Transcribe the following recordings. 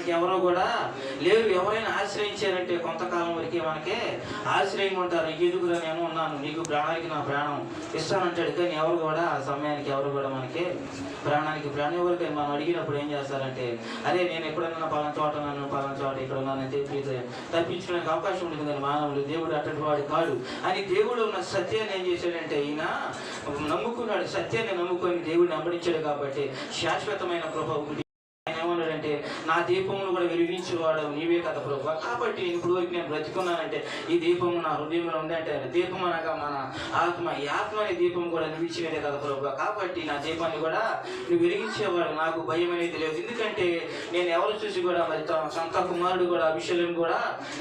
మనకి ఎవరో కూడా లేరు. ఎవరైనా ఆశ్రయించారంటే కొంతకాలం వరకే మనకే ఆశ్రయం ఉంటారు. ఎదుగురా నేను ఉన్నాను, నీకు ప్రాణానికి నా ప్రాణం ఇస్తానంటాడు. కానీ ఎవరు కూడా ఆ సమయానికి ఎవరు కూడా మనకి ప్రాణానికి ప్రాణం ఎవరు. కానీ మనం అడిగినప్పుడు ఏం చేస్తారంటే, అదే నేను ఎప్పుడన్నా పలానా చోట ఇక్కడ ఉన్నానని చెప్పి తప్పించుకోవడానికి అవకాశం ఉంటుంది. కానీ మానవులు దేవుడు అటువంటి వాడు కాడు అని దేవుడు ఉన్న సత్యాన్ని ఏం చేశాడంటే ఈయన నమ్ముకున్నాడు. సత్యాన్ని నమ్ముకొని దేవుడిని వెంబడించాడు. కాబట్టి శాశ్వతమైన కృప ఒకటి. ఆయన ఏమన్నాడంటే, నా దీపమును కూడా వెలిగించేవాడు నీవే కదా ప్రభువా. కాబట్టి ఇప్పుడు వరకు నేను బ్రతికున్నానంటే ఈ దీపము నా హృదయంలో ఉందంటే, దీపం అనగా మన ఆత్మ. ఈ ఆత్మ అనే దీపం కూడా నువ్వు ఇచ్చినదే కదా ప్రభువా. కాబట్టి నా దీపాన్ని కూడా నువ్వు వెలిగించేవాడు, నాకు భయం అనేది లేదు. ఎందుకంటే నేను ఎవరు చూసి కూడా మరి తన సొంత కుమారుడు కూడా అభిషేకం కూడా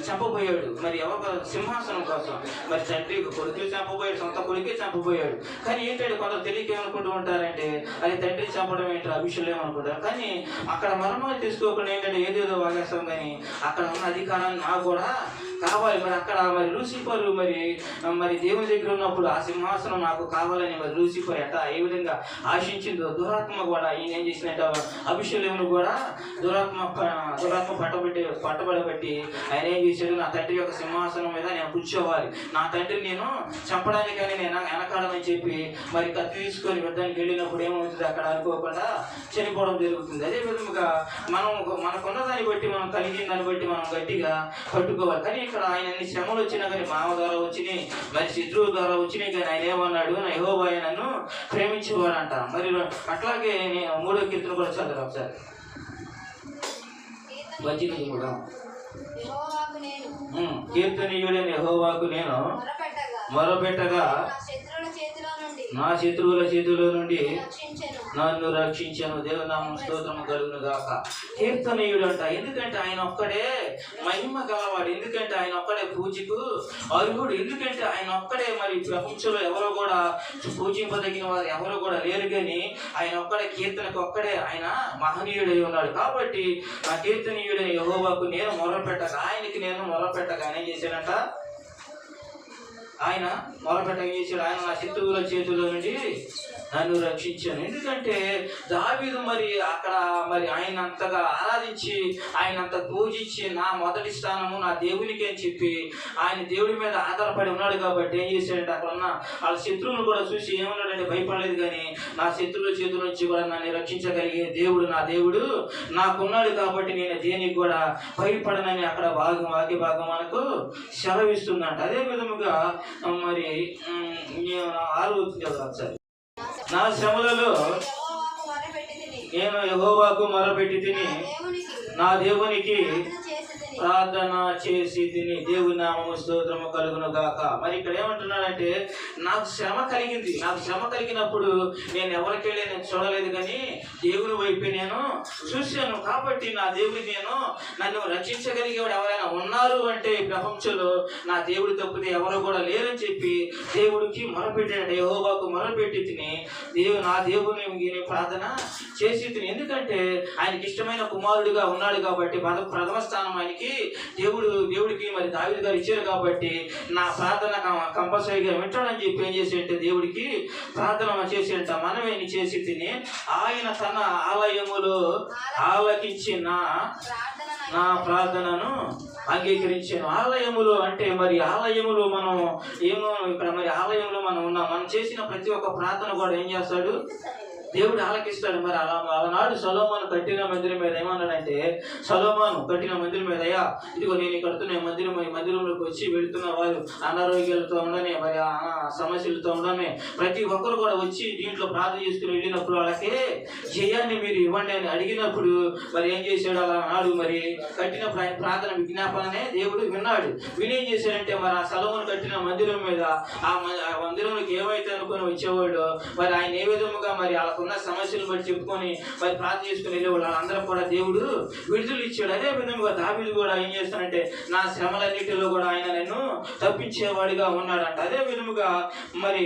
చంపబోయాడు. మరి ఎవరు సింహాసనం కోసం మరి తండ్రి కొడుకు చంపబోయాడు, సొంత కొడుకే చంపబోయాడు. కానీ ఏంటంటే కొందరు తెలియక ఏమనుకుంటూ ఉంటారంటే, అది తండ్రి చంపడం ఏంటో అభిషేకం అనుకుంటారు. కానీ అక్కడ మర్మాలు తీసుకోకుండా ఏంటంటే ఏదేదో వాగేస్తాం. కానీ అక్కడ ఉన్న అధికారాన్ని నాకు కూడా కావాలి. మరి అక్కడ మరి లూసిఫర్ మరి దేవుని దగ్గర ఉన్నప్పుడు ఆ సింహాసనం నాకు కావాలని మరి లూసిఫర్ ఏ విధంగా ఆశించిందో, దురాత్మ కూడా ఈయన ఏం చేసినట్టు అభిషేకమును కూడా దురాత్మ పట్టబడబట్టి ఆయన ఏం చేశాడు, నా తండ్రి యొక్క సింహాసనం మీద నేను కూర్చోవాలి, నా తండ్రిని నేను చంపడానికని నేను వెనకాడమని చెప్పి మరి కత్తి తీసుకొని యుద్ధానికి వెళ్ళినప్పుడు ఏమవుతుంది, అక్కడ అనుకోకుండా చనిపోవడం జరుగుతుంది. అదే విధంగా మనకున్న దాన్ని బట్టి, మనం కలిగిన దాన్ని బట్టి మనం గట్టిగా పట్టుకోవాలి. కానీ ఇక్కడ ఆయన అన్ని శ్రమలు వచ్చినా కానీ మామ ద్వారా వచ్చినాయి, మరి శత్రువు ద్వారా వచ్చినాయి. కానీ ఆయన ఏమన్నాడు, నా యెహోవా నన్ను ప్రేమించేవాడంట. మరి అట్లాగే నేను 3వ కీర్తన కూడా చదువు ఒకసారి. వచ్చినది కూడా కీర్తనీయుడైన యెహోవాకు నేను మొరపెట్టగా నా శత్రువుల చేతిలో నుండి నన్ను రక్షించను. దేవునామం స్తోత్రము కలుగును గాక. కీర్తనీయుడు అంట. ఎందుకంటే ఆయన ఒక్కడే మహిమ గలవాడు. ఎందుకంటే ఆయన ఒక్కడే పూజకు అర్హుడు. ఎందుకంటే ఆయన ఒక్కడే మరి ప్రపంచంలో ఎవరో కూడా పూజింపదగిన వారు ఎవరో కూడా లేరు. కానీ ఆయన ఒక్కడే కీర్తనకు ఒక్కడే ఆయన మహనీయుడై ఉన్నాడు. కాబట్టి ఆ కీర్తనీయుడైన యెహోవాకు నేను మొరపెట్టగా, ఆయనకి నేను మొరపెట్టగా ఆయన ఏం చేశాడంట, ఆయన మొరపెట్టగా చేశాడు, ఆయన నా శత్రువుల చేతుల్లో నుండి నన్ను రక్షించాను. ఎందుకంటే దావీదు మరి అక్కడ మరి ఆయన అంతగా ఆరాధించి ఆయన అంత పూజించి నా మొదటి స్థానము నా దేవునికి అని చెప్పి ఆయన దేవుడి మీద ఆధారపడి ఉన్నాడు. కాబట్టి ఏం చేశాడంటే అక్కడ ఉన్న వాళ్ళ శత్రువులు కూడా చూసి ఏమన్నాడంటే, భయపడలేదు. కానీ నా శత్రువుల చేతుల నుంచి కూడా నన్ను రక్షించగలిగే దేవుడు నా దేవుడు నాకున్నాడు. కాబట్టి నేను దేనికి కూడా భయపడనని అక్కడ వాక్య భాగం మనకు సెలవిస్తుందంట. అదే విధముగా మరి 6వ ఒకసారి, నా శ్రమలలో నేను యెహోవాకు మొరపెట్టి తిని నా దేవునికి ప్రార్థన చేసి తిని. దేవుని నామము స్తోత్రము కలుగును గాక. మరి ఇక్కడ ఏమంటున్నాడంటే, నాకు శ్రమ కలిగింది. నాకు శ్రమ కలిగినప్పుడు నేను ఎవరికి నేను చూడలేదు, కానీ దేవుని వైపు నేను చూశాను. కాబట్టి నా దేవుడికి నేను నన్ను రక్షించగలిగేవాడు ఎవరైనా ఉన్నారు అంటే ఈ ప్రపంచంలో నా దేవుడి తప్పితే ఎవరు కూడా లేరని చెప్పి దేవుడికి మొరపెట్టాడు. యెహోవాకు మొరపెట్టి తిని నా దేవుని ప్రార్థన చేసి తిని. ఎందుకంటే ఆయనకి ఇష్టమైన కుమారుడిగా ఉన్నాడు. కాబట్టి ప్రథమ స్థానం ఆయనకి దేవుడికి మరి దావీదు గారు ఇచ్చారు. కాబట్టి నా ప్రార్థన కంపల్సరీగా వింటాడని చెప్పి ఏం చేసేట దేవుడికి ప్రార్థన చేసేట మనమేని చేసి తిని ఆయన తన ఆలయములో ఆలకించిన నా ప్రార్థనను అంగీకరించాను. ఆలయములో అంటే మరి ఆలయములో మనం ఏమో ఇక్కడ మరి ఆలయంలో మనం ఉన్నాం. మనం చేసిన ప్రతి ఒక్క ప్రార్థన కూడా ఏం చేస్తాడు, దేవుడు ఆలకిస్తాడు. మరి అలానాడు సొలొమోను కట్టిన మందిరం మీద ఏమన్నాడంటే, సొలొమోను కట్టిన మందిరం మీద, అయ్యా ఇదిగో నేను కడుతున్న మందిరంలోకి వచ్చి వెళుతున్న వారు అనారోగ్యాలతో ఉండనే, మరి సమస్యలతో ఉండనే ప్రతి ఒక్కరు కూడా వచ్చి దీంట్లో ప్రార్థన చేసుకుని వెళ్ళినప్పుడు వాళ్ళకి జయాన్ని మీరు ఇవ్వండి అని అడిగినప్పుడు మరి ఏం చేశాడు, అలానాడు మరి కట్టిన ప్రార్థన విజ్ఞాపననే దేవుడు విన్నాడు. వినేం చేశాడంటే, మరి ఆ సొలొమోను కట్టిన మందిరం మీద ఆ మందిరంలోకి ఏమైతే అనుకుని వచ్చేవాడు, మరి ఆయన ఏ విధముగా మరి వాళ్ళకున్న సమస్యలు బట్టి చెప్పుకొని మరి ప్రార్థన చేసుకుని వెళ్ళేవాళ్ళు వాళ్ళందరూ కూడా దేవుడు విడుదల ఇచ్చాడు. అదే విధంగా దావీదు కూడా ఏం చేస్తానంటే, నా శ్రమలన్నిటిలో కూడా ఆయన నన్ను తప్పించేవాడిగా ఉన్నాడంట. అదే విధముగా మరి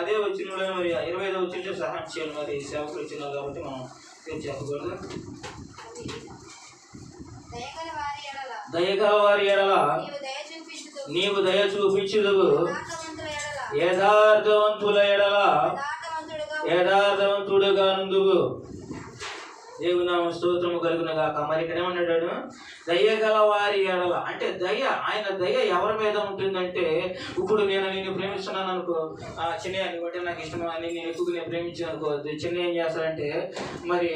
అదే వచ్చిన మరి 25వ వచ్చిన సహాయం చేయాలి. మరి సేవకులు వచ్చినారు కాబట్టి మనం ఏం చెప్పకూడదు. దయగల వారి ఎడల నీవు దయ చూపించుదువు, యథార్థవంతుల ఎడల యథార్థవంతుడుగా నుండువు. దేవుని నామమునకు స్తోత్రము కలుగును గాక. మరి ఇక్కడ ఏమన్నాడు? దయ గల వారి ఎడల అంటే దయ, ఆయన దయ ఎవరి మీద ఉంటుందంటే, ఇప్పుడు నేను నిన్ను ప్రేమిస్తున్నాను అనుకో, చిన్నయ్య అంటే నాకు ఇష్టం అని నేను ఎక్కువ నేను ప్రేమించాను అనుకో, చిన్నయ్య ఏం చేస్తాడంటే మరి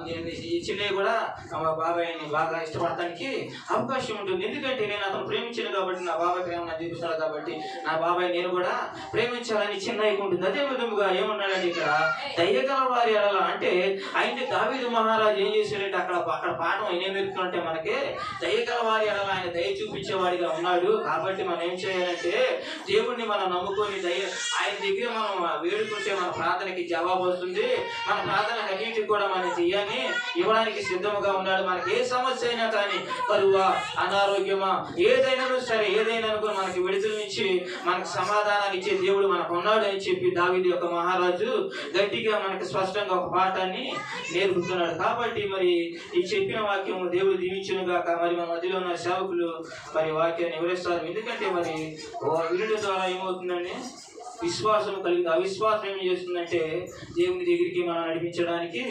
నేను ఈ చిన్నయ్య కూడా మా బాబాయ్ని బాగా ఇష్టపడటానికి అవకాశం ఉంటుంది. ఎందుకంటే నేను అతను ప్రేమించాను కాబట్టి, నా బాబాయ్ ప్రేమ నాకు చూపిస్తాడు కాబట్టి నా బాబాయ్ నేను కూడా ప్రేమించాలని చిన్నయ్యకు ఉంటుంది. అదే విధముగా ఏమన్నాడంటే ఇక్కడ దయగల వారి ఎడల అంటే ఆయన దావీదు మహారాజు ఏం చేశాడంటే అక్కడ పాఠం ఏం చెప్తుంటే మనకి దయగల వారి ఎడల ఆయన దయ చూపించేవాడిగా ఉన్నాడు. కాబట్టి మనం ఏం చేయాలంటే దేవుణ్ణి మనం నమ్ముకొని ఆయన దగ్గర మనం వేడుకుంటే మన ప్రార్థనకి జవాబు వస్తుంది. మన ప్రార్థన అన్నింటికి కూడా మనం చెయ్యాలి ఇవ్వడానికి సిద్ధముగా ఉన్నాడు. మనకి ఏ సమస్య అయినా కానీ, కరువా, అనారోగ్యమా, ఏదైనా సరే ఏదైనా అనుకుని మనకి విడుదలనిచ్చి మనకు సమాధానాన్ని ఇచ్చే దేవుడు మనకు ఉన్నాడు అని చెప్పి దావీదు యొక్క మహారాజు గట్టిగా మనకి స్పష్టంగా ఒక పాఠాన్ని నేర్పుతున్నాడు. కాబట్టి మరి ఈ చెప్పిన వాక్యము దేవుడు దీవించును గాక. మరి మన మధ్యలో ఉన్న సేవకులు మరి వాక్యాన్ని వివరిస్తారు. ఎందుకంటే మరి వినడం ద్వారా ఏమవుతుందండి, విశ్వాసం కలిగింది. అవిశ్వాసం ఏం చేస్తుందంటే దేవుని దగ్గరికి మనం నడిపించడానికి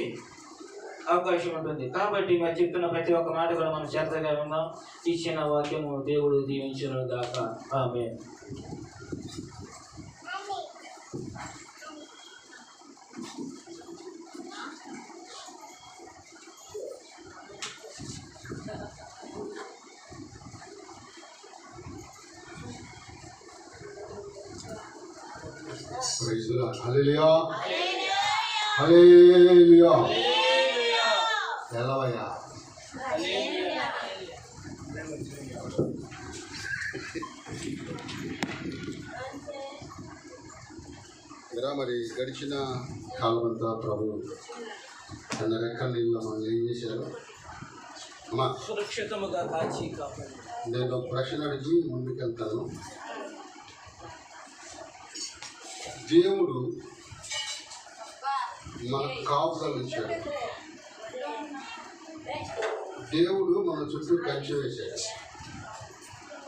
అవకాశం ఉంటుంది. కాబట్టి మరి చెప్తున్న ప్రతి ఒక్క మాట కూడా మనం శ్రద్ధగా విన్నాం. ఇచ్చిన వాక్యము దేవుడు దీవించును గాక. ఆమేన్. హల్లెలూయా హల్లెలూయా ఎలవయ్యా. మరి గడిచిన కాలం అంతా ప్రభు తన రెక్కల నీళ్ళు మనం ఏం చేశారు అమ్మా? సురక్షితముగా కాచి కాపాడు. నేను ప్రశ్న అడిగి ముందుకెళ్తాను. దేవుడు మనకు కాపుదలు ఇచ్చాడు. దేవుడు మన చుట్టూ కంచె వేశాడు.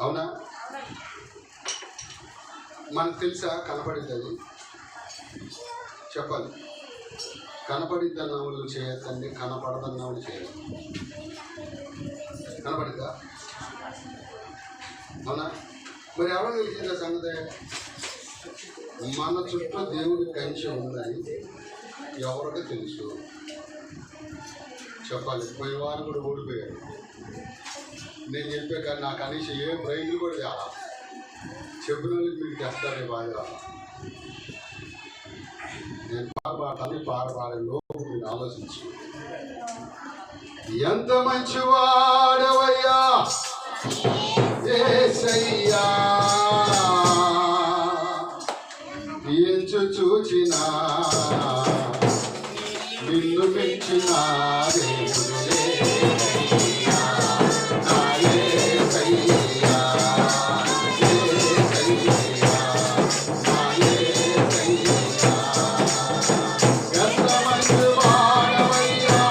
అవునా? మనకు తెలుసా కనపడిద్దని? చెప్పాలి. కనపడిద్దన్న వాళ్ళు చేయొద్దండి, కనపడదన్న వాళ్ళు చేయాలి. కనపడిద్దా? అవునా? మరి ఎవరు తెలిసిందా సంగతి? మన చుట్టూ దేవుడి కంచె ఉందని ఎవరికి తెలుసు? చెప్పాలి. పోయిన వారు కూడా ఓడిపోయారు. నేను చెప్పే కానీ నాకు కనీసం ఏ బ్రెయిన్లు కూడా తేలా. చెప్పిన వాళ్ళకి మీకు తెస్తారే బాగా. నేను పాడబాటాన్ని పాడబాడే లోపు మీరు ఆలోచించు. ఎంత మంచివాడవయ్యా యేసయ్యా, ఎంచు చూచినా నిన్ను మెచ్చిన దేవుడు లేడయ్యా, నా యేసయ్యా, యేసయ్యా, నా యేసయ్యా. ఎంత మంచివాడవయ్యా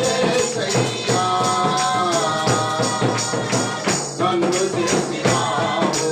యేసయ్యా, నన్ను చేసినావు,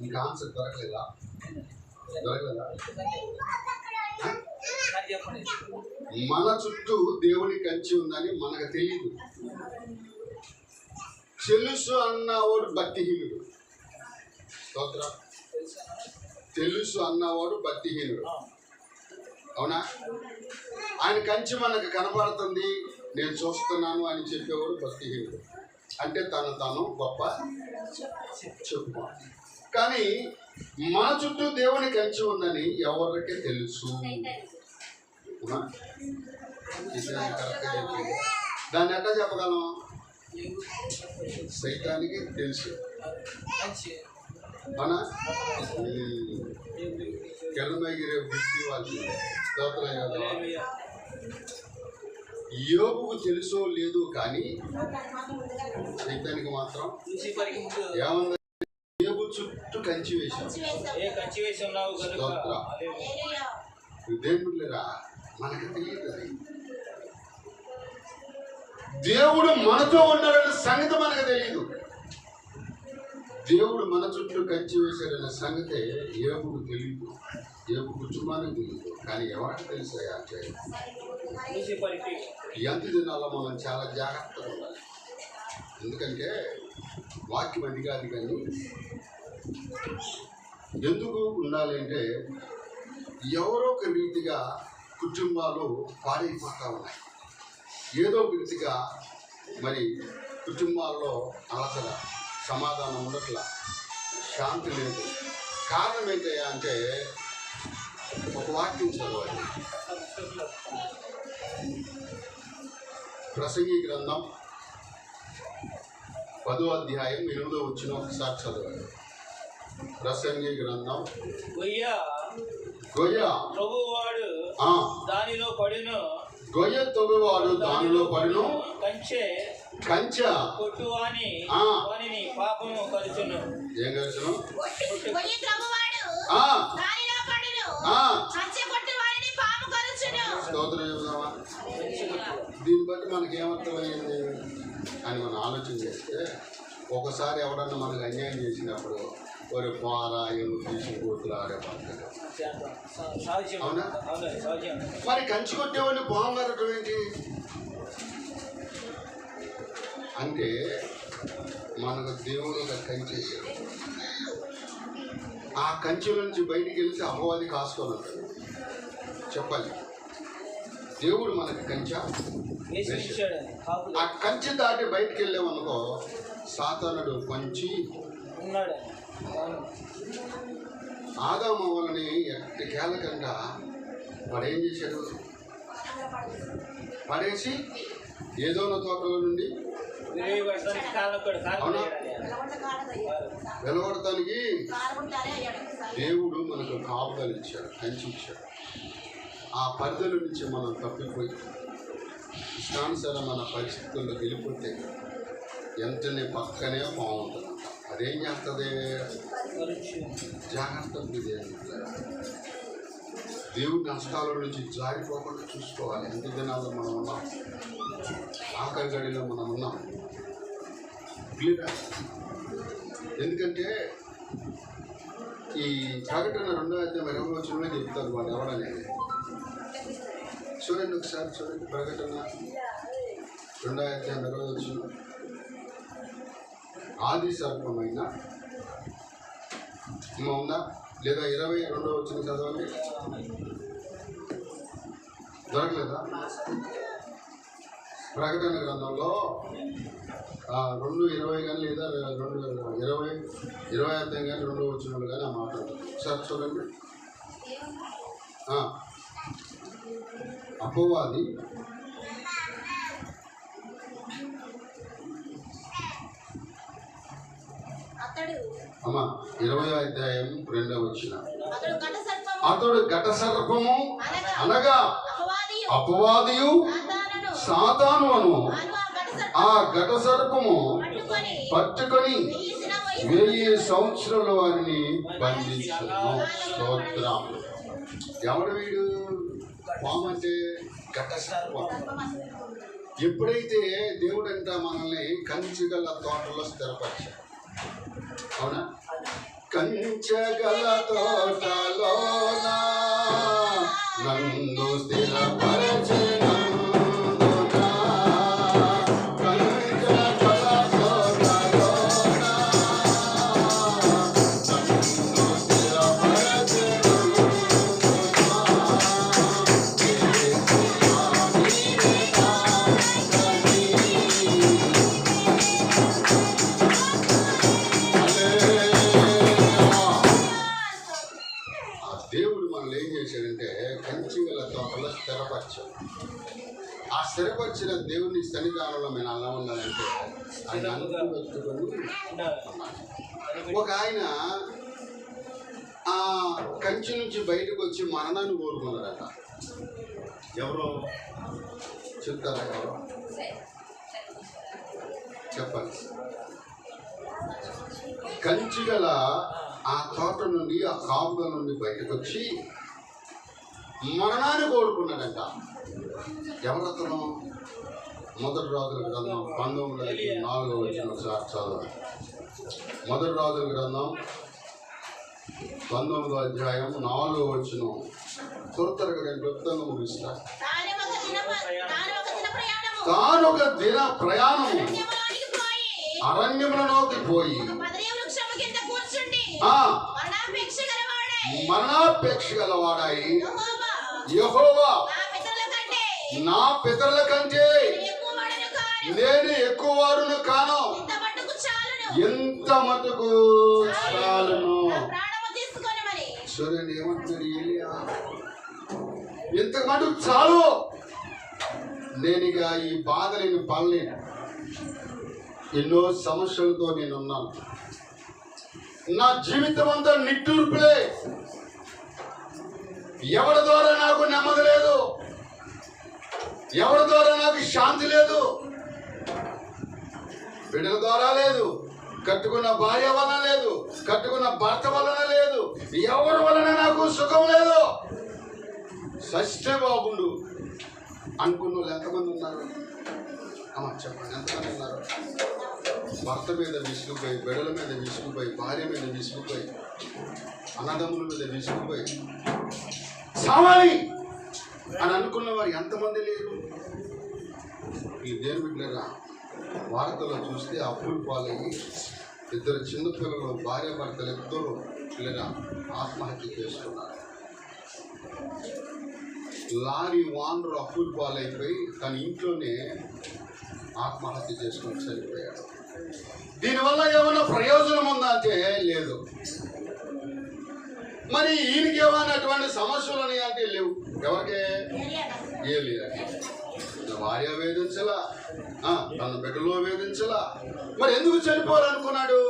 నీకు ఆన్సర్ దొరకలేదా? మన చుట్టూ దేవుని కంచి ఉందని మనకు తెలియదు. తెలుసు అన్నవాడు భక్తిహీనుడు. స్తోత్రం. తెలుసు అన్నవాడు భక్తిహీనుడు. అవునా? ఆయన కంచి మనకు కనబడుతుంది, నేను చూస్తున్నాను అని చెప్పేవాడు భక్తిహీనుడు. అంటే తాను గొప్ప చెప్పుకో. కానీ మన చుట్టూ దేవుని కంచి ఉందని ఎవరికే తెలుసు. కరెక్ట్గా చెప్పింది. దాన్ని ఎట్లా చెప్పగలం? సైతానికి తెలుసు. అవునా? కెళ్ళమగిరే బుద్ధి వాళ్ళు స్తోత్రం కదా. యోబుకు తెలుసో లేదు, కానీ సైతానికి మాత్రం ఏమన్నా యోబు చుట్టూ కంచి వేశాం. స్తోత్రం. దేవుడురా మనకు తెలియదు. దేవుడు మనతో ఉన్నాడన్న సంగతి మనకు తెలియదు. దేవుడు మన చుట్టూ కంచి వేశాడన్న సంగతి యోబుకు తెలియదు, యోబు కుటుంబానికి తెలియదు. కానీ ఎవరికి తెలుసాయా అంటే ఎంత దినాల్లో మనం చాలా జాగ్రత్తగా ఉండాలి. ఎందుకంటే వాక్యం అది కాదు, కానీ ఎందుకు ఉండాలి అంటే ఎవరో ఒక రీతిగా కుటుంబాలు పాడైపోతూ ఉన్నాయి. ఏదో ఒక రీతిగా మరి కుటుంబాల్లో అలసట, సమాధానం ఉండట్లా, శాంతి లేదు. కారణం ఏంటయ్యా అంటే ఒక వాక్యం చదవాలి. ప్రసంగి గ్రంథం 10వ అధ్యాయం 8వ వచనం ఒకసారి చదవాలి. ప్రసంగి గ్రంథం. గొయ్య ప్రభువాడు దానిలో పడిను, గొయ్య తొగువాడు దానిలో పడిను, కంచె కొట్టువాని పాపము కలుచును. ఏం కలుచును? స్తోత్రం చెబుదామా? దీన్ని బట్టి మనకి ఏమర్థమైంది అని మనం ఆలోచన చేస్తే, ఒకసారి ఎవడన్నా మనకు అన్యాయం చేసినప్పుడు ఒక పార ఏమో తీసి కూతురు ఆడే పడుతుంది. అవునా? మరి కంచి కొట్టేవాడిని బాగుండటం ఏంటి అంటే మనకు దేవుడు ఒక కంచి వేసాడు. ఆ కంచెల నుంచి బయటికి వెళ్తే అపవాది కాసుకొని ఉంటాడు. చెప్పాలి, దేవుడు మనకు కంచె వేసాడు. ఆ కంచె దాటి బయటికి వెళ్ళామనుకో సాతానుడు పంచి ఉన్నాడు. ఆదాము వాళ్ళని ఎట్టకేలకంట వాడు ఏం చేశాడు? పడేసి ఏదోన తోటలో నుండి వెలవడటానికి దేవుడు మనకు కాపుదలు ఇచ్చాడు, కంచి ఇచ్చాడు. ఆ పరిధుల నుంచి మనం తప్పిపోయి ఇష్టానుసారం మన పరిస్థితుల్లో వెళ్ళిపోతే వెంటనే పక్కనే బాగుంటుంది. అదేం చేస్తుంది? జాగ్రత్త. దేవుడి నష్టాల నుంచి జారిపోకుండా చూసుకోవాలి. ఎంత దినాల్లో మనం ఉన్నాం, ఆఖరి గడిలో మనం ఉన్నాం. ఎందుకంటే ఈ ప్రకటన 2వ అధ్యాయం 20వ వచనంలో చెప్తారు వాడు ఎవడనేది. చూడండి ఒకసారి, చూడండి ప్రకటన 2వ అధ్యాయం 20వ వచనం. ఆది సర్పమైన ఉందా లేదా? 22వ వచనం చదవండి. దొరకలేదా? ప్రకటన గ్రంథంలో 2:20 కానీ లేదా 20 అధ్యాయం కానీ 2వ వచనంలో కానీ ఆ మాట్లాడుతుంది. ఒకసారి చూడండి. అపవాది అమ్మా 20వ అధ్యాయం 2వ వచనం. అతడు ఘట సర్పము అనగా అపవాదియు సాతాను అను ఆ ఘట సర్పము పట్టుకొని 1000 సంవత్సరాల వారిని బంధించను. స్తోత్రం. ఎవడు వీడు? పాము అంటే ఘట సర్పం. ఎప్పుడైతే దేవుడంట మనల్ని కంచిగల తోటలో స్థిరపరిచాడు, అవునా? కంచగల తోటలోన నన్ను స్థిరపరచినందున కంచగల తోటలోన నన్ను దేవుడు మనల్ని ఏం చేశాడంటే కంచిగల తోటలో స్థిరపరిచాడు. ఆ స్థిరపరిచిన దేవుని సన్నిధానంలో మేము ఎలా ఉండాలంటే ఆయన అనుకుని పెట్టుకొని ఒక ఆయన ఆ కంచి నుంచి బయటకు వచ్చి మరణాన్ని కోరుకున్నారట. ఎవరో చెప్తారా? ఎవరో చెప్పండి. కంచిగల ఆ తోట నుండి ఆ కాపుల నుండి బయటకు వచ్చి మరణాన్ని కోరుకున్నాడంట. ఎవరతను? మొదటి రాజుల గ్రంథం 19:4 వచ్చిన ఒకసారి చదవండి. మొదటి రాజుల గ్రంథం 19వ అధ్యాయం 4వ వచ్చిన త్వరగా నేను క్లుప్తంగా ముగిస్తాను. తానొక దిన ప్రయాణము అరణ్యములలోకి పోయి మరణాపేక్ష గలవాడాయి యెహోవా నా పితరుల కంటే నేను ఎక్కువ వాడును కాను, ఎంత మటుకు చాలును. చూడండి ఏమంటున్నాడు ఏలియా, ఎంత మటుకు చాలు, నేను ఇక ఈ బాధలేని పడలేను, ఎన్నో సమస్యలతో నేనున్నాను, నా జీవితం అంతా నిట్టూర్పులే, ఎవరి ద్వారా నాకు నెమ్మది లేదు, ఎవరి ద్వారా నాకు శాంతి లేదు, బిడ్డల ద్వారా లేదు, కట్టుకున్న భార్య వలన లేదు, కట్టుకున్న భర్త వలన లేదు, ఎవరి వలన నాకు సుఖం లేదు, సస్తే బాబుండు అనుకున్న వాళ్ళు ఎంతమంది ఉన్నారు? అమ్మ చెప్పండి, ఎంతమంది ఉన్నారు? భర్త మీద విసుగుపోయి, బిడ్డల మీద విసుగుపోయి, భార్య మీద విసుగుపోయి, అన్నదమ్ముల మీద విసుగుపోయి సావాలి అని అనుకున్న వారు ఎంతమంది లేరు? ఈ దేని బిడ్డరా వార్తలో చూస్తే అప్పులు పాలయ్యి ఇద్దరు చిన్నపిల్లలు భార్య భర్తలు ఇద్దరు పిల్లగా ఆత్మహత్య చేసుకున్నారు. లారీ వానరు అప్పులు పాలైపోయి తన ఇంట్లోనే ఆత్మహత్య చేసుకొని చనిపోయాడు. దీనివల్ల ఏమైనా ప్రయోజనం ఉందా అంటే లేదు. మరి ఈయనకి ఏమైనా అటువంటి సమస్యలు ఉన్నాయి అంటే లేవు. ఎవరికే ఏ లేదు, భార్య వేధించలా, తన బిడ్డలో వేధించలా, మరి ఎందుకు చనిపోవాలనుకున్నాడు?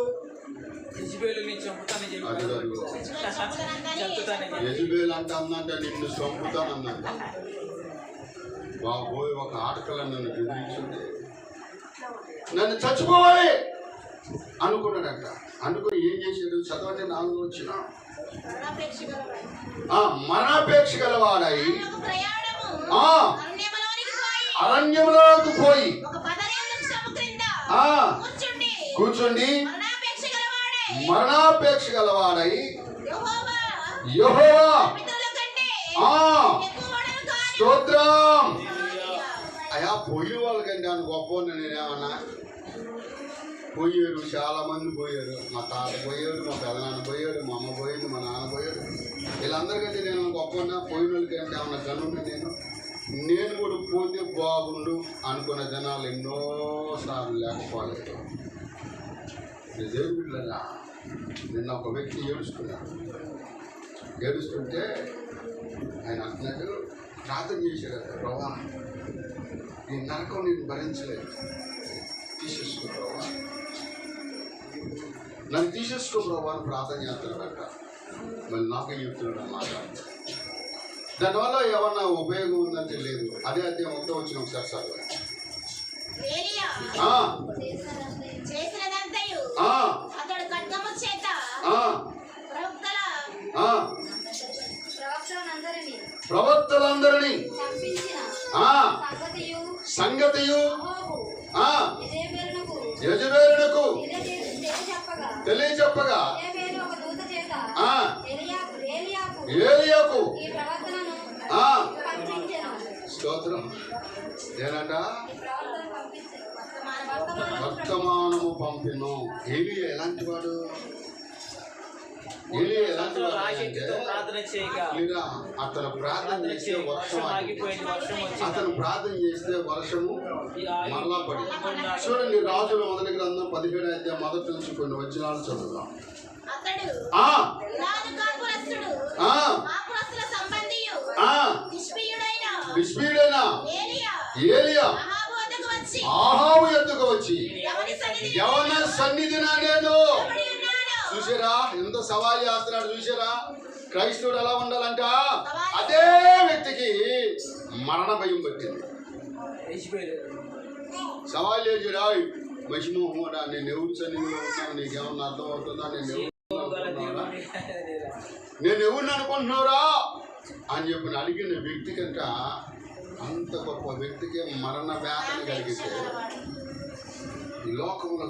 యజబేలు అంటే అందంటే నిన్ను చంపుతానందంట. బాబోయ్, ఒక ఆటకలను నన్ను బెదిరించింది, నన్ను చచ్చిపోవాలి అనుకున్నాడంట. అనుకుని ఏం చేశాడు? చదవండి 4 వచ్చిన మరణాపేక్ష గలవాడై అరణ్యంలోకి పోయి కూర్చుండి మరణాపేక్ష గలవాడై యెహోవా స్తోత్రం. అయా పోయిన వాళ్ళకంటే అని గొప్ప నేనేమన్నా పోయారు, చాలా మంది పోయారు. మా తాత పోయారు, మా పెదనాన్న పోయారు, మా అమ్మ పోయింది, మా నాన్న పోయారు. వీళ్ళందరికంటే నేను గొప్ప పోయిన వాళ్ళకంటే ఏమన్నా కనుండి నేను కూడా పోతే బాగుండు అనుకున్న జనాలు ఎన్నోసార్లు లేకపోలేదు. దేవుడి బిడ్డలారా, నిన్న ఒక వ్యక్తి ఏడుస్తుంటే ఆయన అంటున్నాడు, ప్రార్థన చేశాడు, ప్రభా ఈ నరకం నేను భరించలేదు, తీసేసుకో ప్రభా, నన్ను తీసేసుకో ప్రభా అని ప్రార్థన చేస్తున్నాడట. మరి నాకే చెప్తున్నాడు అన్నమాట. దానివల్ల ఏమన్నా ఉపయోగం ఉందంటే లేదు. అదే అధ్యాయం 1 వచ్చిన ఒకసారి సార్ ప్రవక్తలందరినీ సంగతియు యెజబెలునకు తెలియచెప్పగా ఏలియాకు ఈ ప్రవర్తనను ఆ, పంపించెను. స్తోత్రం. ఏనట ఈ ప్రవర్తన పంపించెను. వర్తమానము వర్తమానము పంపిను. ఏలియా ఎలాంటి వాడు? ఏలియా ఎలాంటి వాడు అంటే ఆసక్తితో ప్రార్థన చేయక లేదా అతను ప్రార్థన చేస్తే వర్షం ఆగింది. ఆగిపోయింది, వర్షం వచ్చింది. అతను ప్రార్థన చేస్తే వర్షము ఈ ఆగి- మరలా పడింది. చూడండి, రాజుల మొదటి గ్రంథం 17వ అధ్యాయం మొదటి నుంచి కొన్ని వచనాలు చదువుదాం. అతడు ఆ, రాజు కాపురస్తుడు ఆ, కాపురస్తుల సంబంధియు ఆ, తిష్బీయుడైన విస్మీయుడైన ఏలియా ఏలియా అహాబు వద్దకు వచ్చి ఆహాబు ఎద్దుకు వచ్చి ఎవరి సన్నిధిని యవన సన్నిధిన నేను నిలబడి ఉన్నాడు. చూసారా ఎంత సవాల్ చేస్తున్నాడు? చూసారా క్రైస్తవుడు ఎలా ఉండాలంట? అదే వ్యక్తికి మరణ భయం పట్టింది. లేచిపోయాడు. సవాల్ చేసాడా? మహిమోహముడా, నేను ఎవరి సన్నిధిలో ఉన్నాను, నీకేమన్నా అర్థం అవుతుందా? నేను ఎవరిని అనుకుంటున్నావురా అని చెప్పి అడిగిన వ్యక్తి కంట అంత గొప్ప వ్యక్తికి మరణ వేదన కలిగితే ఈ లోకంలో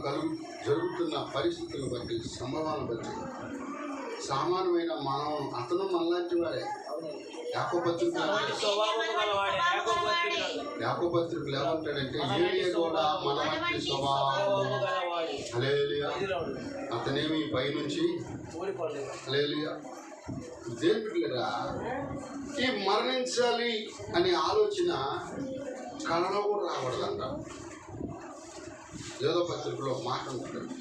జరుగుతున్న పరిస్థితులను బట్టి, సంభవాలను బట్టి సామాన్యమైన మనం అతను మనలాంటి వాడే. యాకోపత్రిక యాకోపత్రికలు ఏమంటాడంటే ఏలియా కూడా మన వంటి స్వభావం. హల్లెలూయా. అతనేమి పైనుంచి హల్లెలూయా. దేవుడిగా ఈ మరణించాలి అనే ఆలోచన కళలో కూడా రాకూడదంట. ఏదో పత్రికలో మాట ఉంటుంది,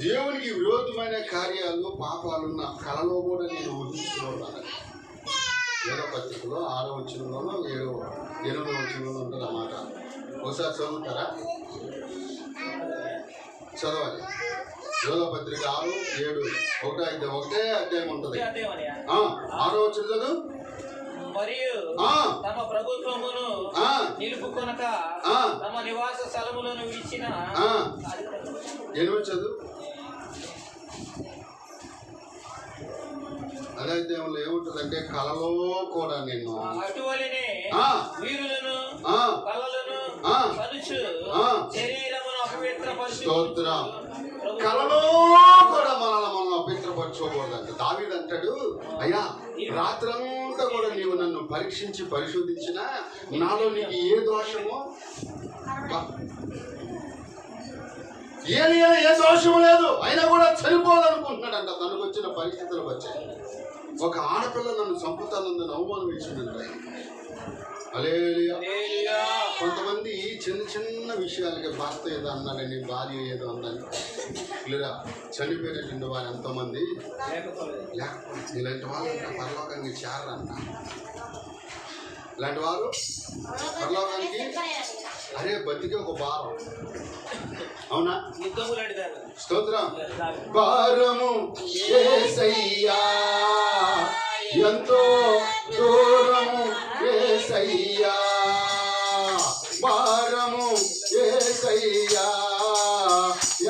దేవునికి విరోధమైన కార్యాలు పాపాలున్న కళలో కూడా నేను ఊహించుకున్నాను. ఏదో పత్రికలో 6వ వచనంలోనూ 8వ వచనంలో ఉంటుంది అన్నమాట. ఒకసారి చదువుతారా? చదవాలి. యోధ పత్రిక 6, 7, ఒకటే అధ్యాయం ఉంటుంది. 6వ వచనం చదువు. మరియు తమ ప్రభుత్వమును నిలుపుకొనక తమ నివాస స్థలములను విడిచిన 8వ చదువు. అదే అధ్యాయంలో ఏముంటుందంటే కళలో కూడా నేను అటువలనే వీరులను కళలను పలుచు శరీరమును అపవిత్రపరచు. స్తోత్రం. కళలో కూడా మనం అపవిత్రపరచుకోకూడదంట. దావీదు అంటాడు, అయ్యా రాత్రంతా కూడా నీవు నన్ను పరీక్షించి పరిశోధించినా నాలో నీకు ఏ దోషము ఏలియా ఏ దోషము లేదు, అయినా కూడా చనిపోవాలనుకుంటున్నాడంట. తనకు వచ్చిన పరిస్థితులు వచ్చాయి. ఒక ఆడపిల్ల నన్ను చంపుతానని అవమానం ఇచ్చిందంట. హల్లెలూయా. కొంతమంది చిన్న చిన్న విషయాలకి భర్త ఏదో అన్నాడని, భార్య ఏదో అందని లేదా చనిపోయినటువంటి వారు ఎంతోమంది లేకపోతే ఇలాంటి వాళ్ళు పరలోకానికి చేరారంట. ఇలాంటి వారు పరలోకానికి అరే బతికి ఒక భారం. అవునా? స్తోత్రం. భారము యేసయ్యా, ఎంతో దూరము యేసయ్యా, భారము యేసయ్యా,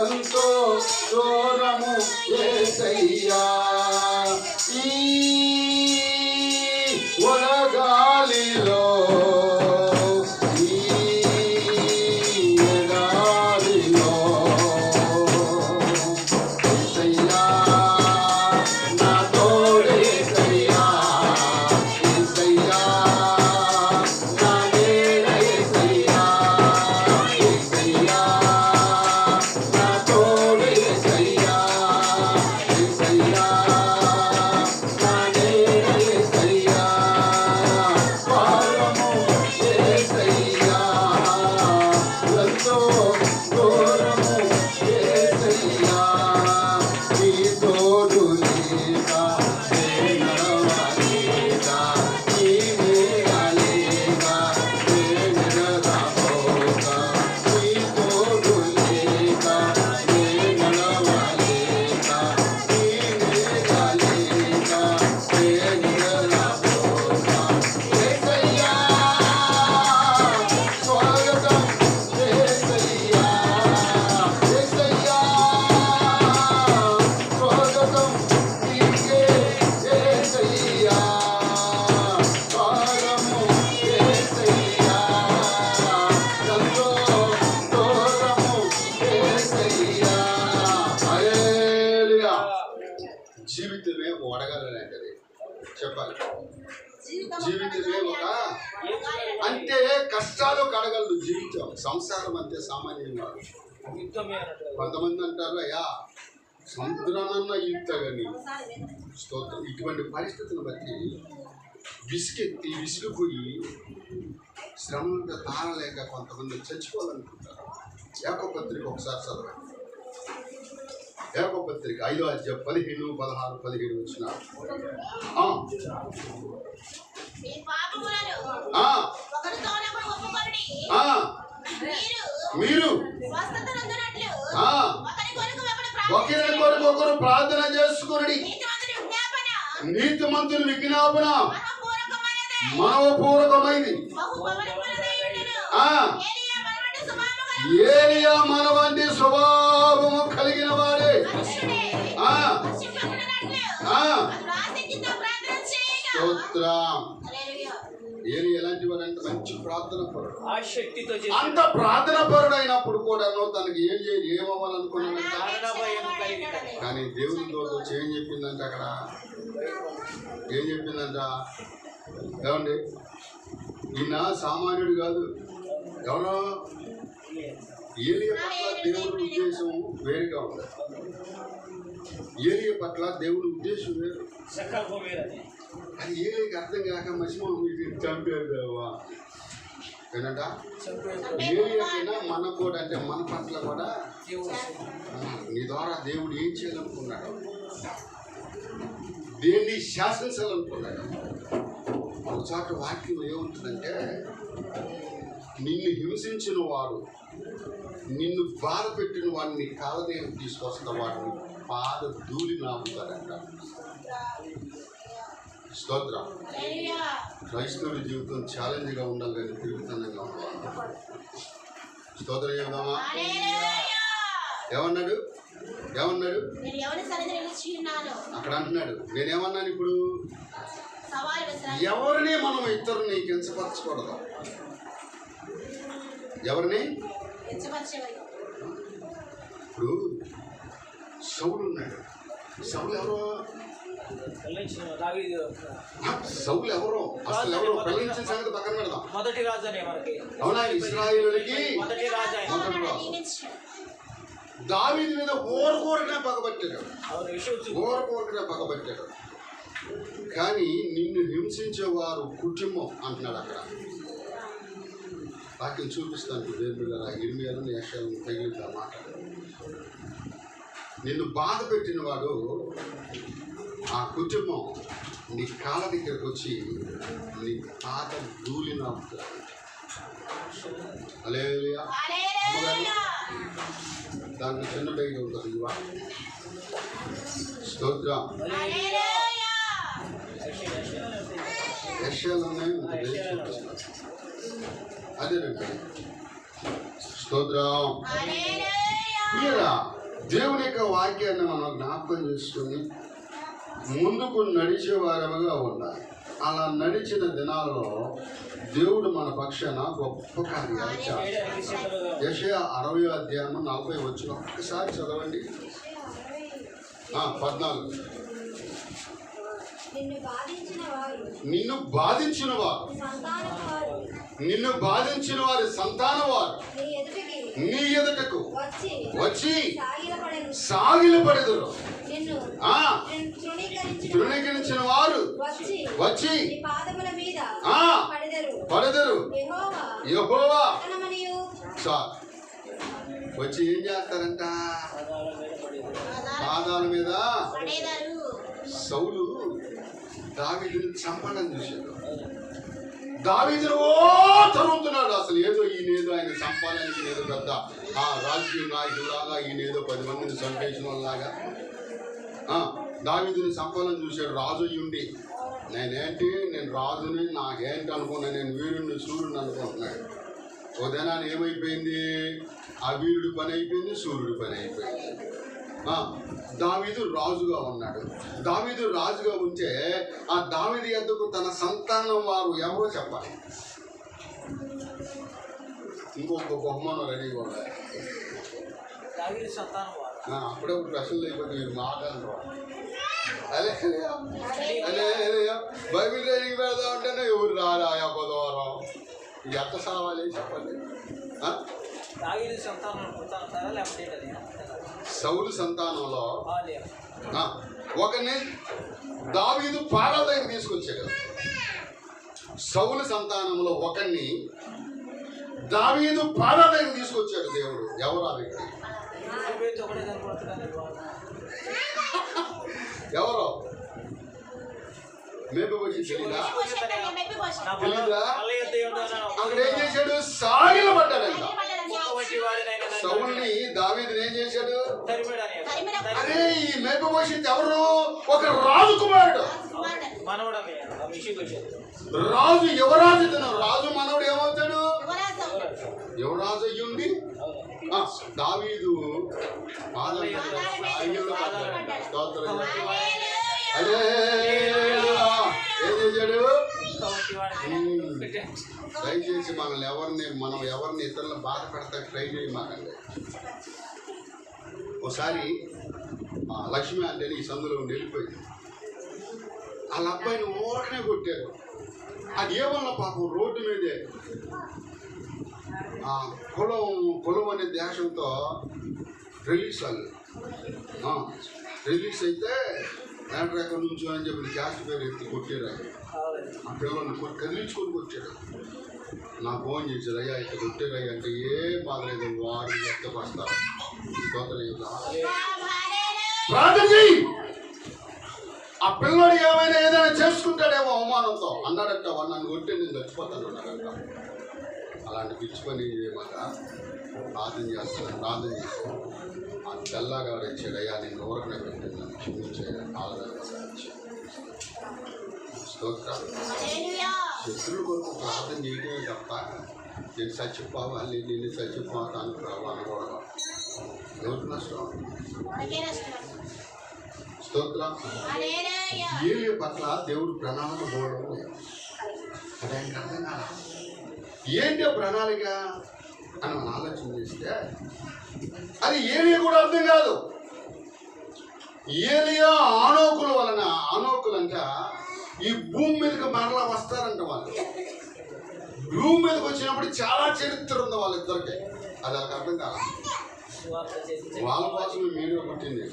ఎంతో దూరము యేసయ్యా. ఈ వడగాలిలో జీవితమే ఒక అంటే కష్టాలు కడగలదు జీవితం. సంసారం అంటే సామాన్యం కాదు. కొంతమంది అంటారు అయ్యా సముద్రానన్నా ఈతగాని స్తోత్రం. ఇటువంటి పరిస్థితులను బట్టి విసిగిపోయి శ్రమను తాళలేక కొంతమంది చచ్చిపోవాలనుకుంటారు. యాకోబు పత్రిక ఒకసారి చదవండి. యాకోబు పత్రిక 5వ అధ్యాయం 15, 16, 17 వచ్చిన మీరు ఒకరి కొరకు ఒకరు ప్రార్థన చేసుకుని నీతిమంతుని విజ్ఞాపన మనవపూర్వకమైంది. ఏలియా మన వంటి స్వభావము కలిగిన వాడే. ఏలి ఎలాంటి వాడు అంటే మంచి ప్రార్థన పరుడు. అంత ప్రార్థన పరుడు అయినప్పుడు కూడా తనకి ఏం చేయాలి ఏమవ్వాలనుకున్నాడు. కానీ దేవుని తోడు వచ్చి ఏం చెప్పిందంట అక్కడ ఏం చెప్పిందంట ఏమండి ఈయన సామాన్యుడు కాదు. ఎవరో ఏలియా పట్ల దేవుడి ఉద్దేశం వేరుగా ఉంది. ఏలియా పట్ల దేవుడి ఉద్దేశం వేరు. అది ఏలియాకి అర్థం కాక మసిమో చంపారు ఏనంట. ఏలియాకైనా మన కూడా అంటే మన పట్ల కూడా నీ ద్వారా దేవుడు ఏం చేయాలనుకున్నాడు, దేన్ని శాసించాలనుకున్నాడు. ఒకసారి వాక్యం ఏముంటుందంటే నిన్ను హింసించిన వారు నిన్ను బాధ పెట్టిన వాడిని కాలదేవి తీసుకొస్తున్న వాడిని పాద ధూళి నాపుతారంట. స్తోత్రం. క్రైస్తవుడి జీవితం ఛాలెంజ్గా ఉండాలి కానీ తిరుగుతనంగా ఉండాలి. స్తోత్రం చెబుదామా. ఏమన్నాడు అక్కడ అంటున్నాడు నేనేమన్నాను ఇప్పుడు ఎవరిని మనం ఇతరుని కించపరచకూడదు. ఎవరిని ఇప్పుడు సౌలు ఉన్నాడు. సౌలు ఎవరో అసలు ఎవరో పెళ్లించిన సంగతి పక్కన పెడదాం. మొదటి రాజు అవునా ఇశ్రాయేలుకి మొదటి రాజు. దావీదు మీద ఓరకోరికనే పగబట్టాడు. కానీ నిన్ను హింసించేవారు కుటుంబం అంటున్నాడు అక్కడ. వాక్యం చూపిస్తాను దేవుడు ఇర్మియాను యెషయాను తగిలింది ఆ మాట. నిన్ను బాధ పెట్టిన వాడు ఆ కుటుంబం నీ కాళ్ళ దగ్గరకు వచ్చి నీ పాత ధూళి నాపుతాడు. హల్లెలూయా. దాంట్లో చిన్న బైబిల్ ఉంటుంది ఇవా. స్తోత్రం. యెషయాలోనే ఉంటుంది చూపిస్తాను. అదేనండి స్తోత్రం. మీరా దేవుని యొక్క వాక్యాన్ని మనం జ్ఞాపకం చేసుకుని ముందుకు నడిచే వారముగా ఉండాలి. అలా నడిచిన దినాల్లో దేవుడు మన పక్షాన గొప్ప కార్యాలు చేస్తాడు. యెషయా 60వ అధ్యాయం 40 వచ్చిన ఒక్కసారి చదవండి. 14. నిన్ను బాధించిన వారి సంతానం వారు నీ ఎదుటకు వచ్చి సాగిలపడెదరు. తృణీకరించిన వారు వచ్చి పడెదరు. యెహోవా వచ్చి ఏం చేస్తారంట పాదాల మీద. సౌలు దావీదుని చంపాలని చూశాడు. దావీదును తరుగుతున్నాడు. అసలు ఏదో ఈయనేదో ఆయన చంపాలని ఏదో పెద్ద రాజకీయ నాయకులాగా ఈయనేదో 10 మందిని చంపేసిన వాళ్ళలాగా దావీదుని చంపాలని చూశాడు. రాజు అయ్యుండి నేను రాజుని నాకేంటి అనుకున్నా, నేను వీరుడిని సూర్యుడిని అనుకుంటున్నాడు. ఓ దినాన్ని ఏమైపోయింది, ఆ వీరుడి పని అయిపోయింది, సూర్యుడి పని అయిపోయింది. దావీదు రాజుగా ఉన్నాడు. దావీదు రాజుగా ఉంటే ఆ దావీదు యొద్దకు తన సంతానం వారు ఎవరో చెప్పాలి. ఇంకొక బహుమానం రెడీగా ఉండాలి. అప్పుడప్పుడు ప్రశ్నలు అయిపోతే మీరు మాట్లాడరు. అదే బైబిల్ ట్రైనింగ్ పెడదాం అంటే ఇది ఎంత సావాలి చెప్పండి. ఆ? సౌలు సంతానంలో ఒకరిని దావీదు పాదాల దగ్గర తీసుకొచ్చాడు. సౌలు సంతానంలో ఒకరిని దావీదు పాదాల దగ్గర తీసుకొచ్చాడు దేవుడు. ఎవరు ఆ వ్యక్తి? ఎవరో మేబోషెత్ తెలీదా? అక్కడ ఏం చేశాడు? సాగిల పడ్డాడంట. సౌల్ని దావీదుని ఏం చేశాడు? అరే ఈ మేబోషెత్ ఎవరు? ఒక రాజు కుమారుడు. రాజు యువరాజు. రాజు మనవుడు ఏమవుతాడు? యువరాజు అయ్యుండి దావీదు అదే ఏం చేశాడు? దయచేసి మనం ఎవరిని ఇతరులను బాధ పెడతా ట్రై చేయమాకండి. ఒకసారి లక్ష్మి అంటే ఈ సందులో వెళ్ళిపోయింది. వాళ్ళ అబ్బాయిని ఊరకనే కొట్టారు. అది ఏమన్నా పాపం రోడ్డు మీదే కులం అనే దేశంతో రిలీజ్ అయితే ఎక్కడి నుంచి అని చెప్పి క్యాస్ట్ పేరు ఎత్తి కొట్టారు. ఆ పిల్లల్ని కదిలించుకొని కొట్టాడు. నా ఫోన్ చేశారు, అయ్యా ఇక్కడ కొట్టారయ్యా అంటే ఏ బాధ లేదు, వాడు ఎత్తపస్తారు ప్రార్థన చెయ్యి. ఆ పిల్లడు ఏదైనా చేసుకుంటాడేమో అవమానంతో అన్నాడట. వాడు నన్ను కొట్టే నేను చచ్చిపోతాను అన్నాడట. అలాంటి పిచ్చి పని చేయమాట ప్రార్థన చేస్తాను. ఆ తెల్లగా వచ్చాడు, అయ్యా నేను ఊరకనే పెట్టాను, నన్ను క్షమించాడు. శత్రువుల కొరకు ప్రార్థన చేయడమే తప్ప నేను చచ్చిపోవాలి, నేను చచ్చిపోతాను అనకూడదు. ఎవరికి నష్టం? స్తోత్రం. ఏలియా పట్ల దేవుడు ప్రణాళిక పోవడం అదేంటి అర్థం కాదు. ఏంటి ప్రణాళిక అని మనం ఆలోచన చేస్తే అది ఏలియా కూడా అర్థం కాదు. ఏలియా ఆనోకుల వలన, ఆనోకులంట ఈ భూమి మీదకి మరలా వస్తారంట. వాళ్ళు భూమి మీదకి వచ్చినప్పుడు చాలా చరిత్ర ఉంది వాళ్ళిద్దరికి. అది వాళ్ళకి అర్థం కాదు. వాళ్ళ కోసమే మీడియా పుట్టింది.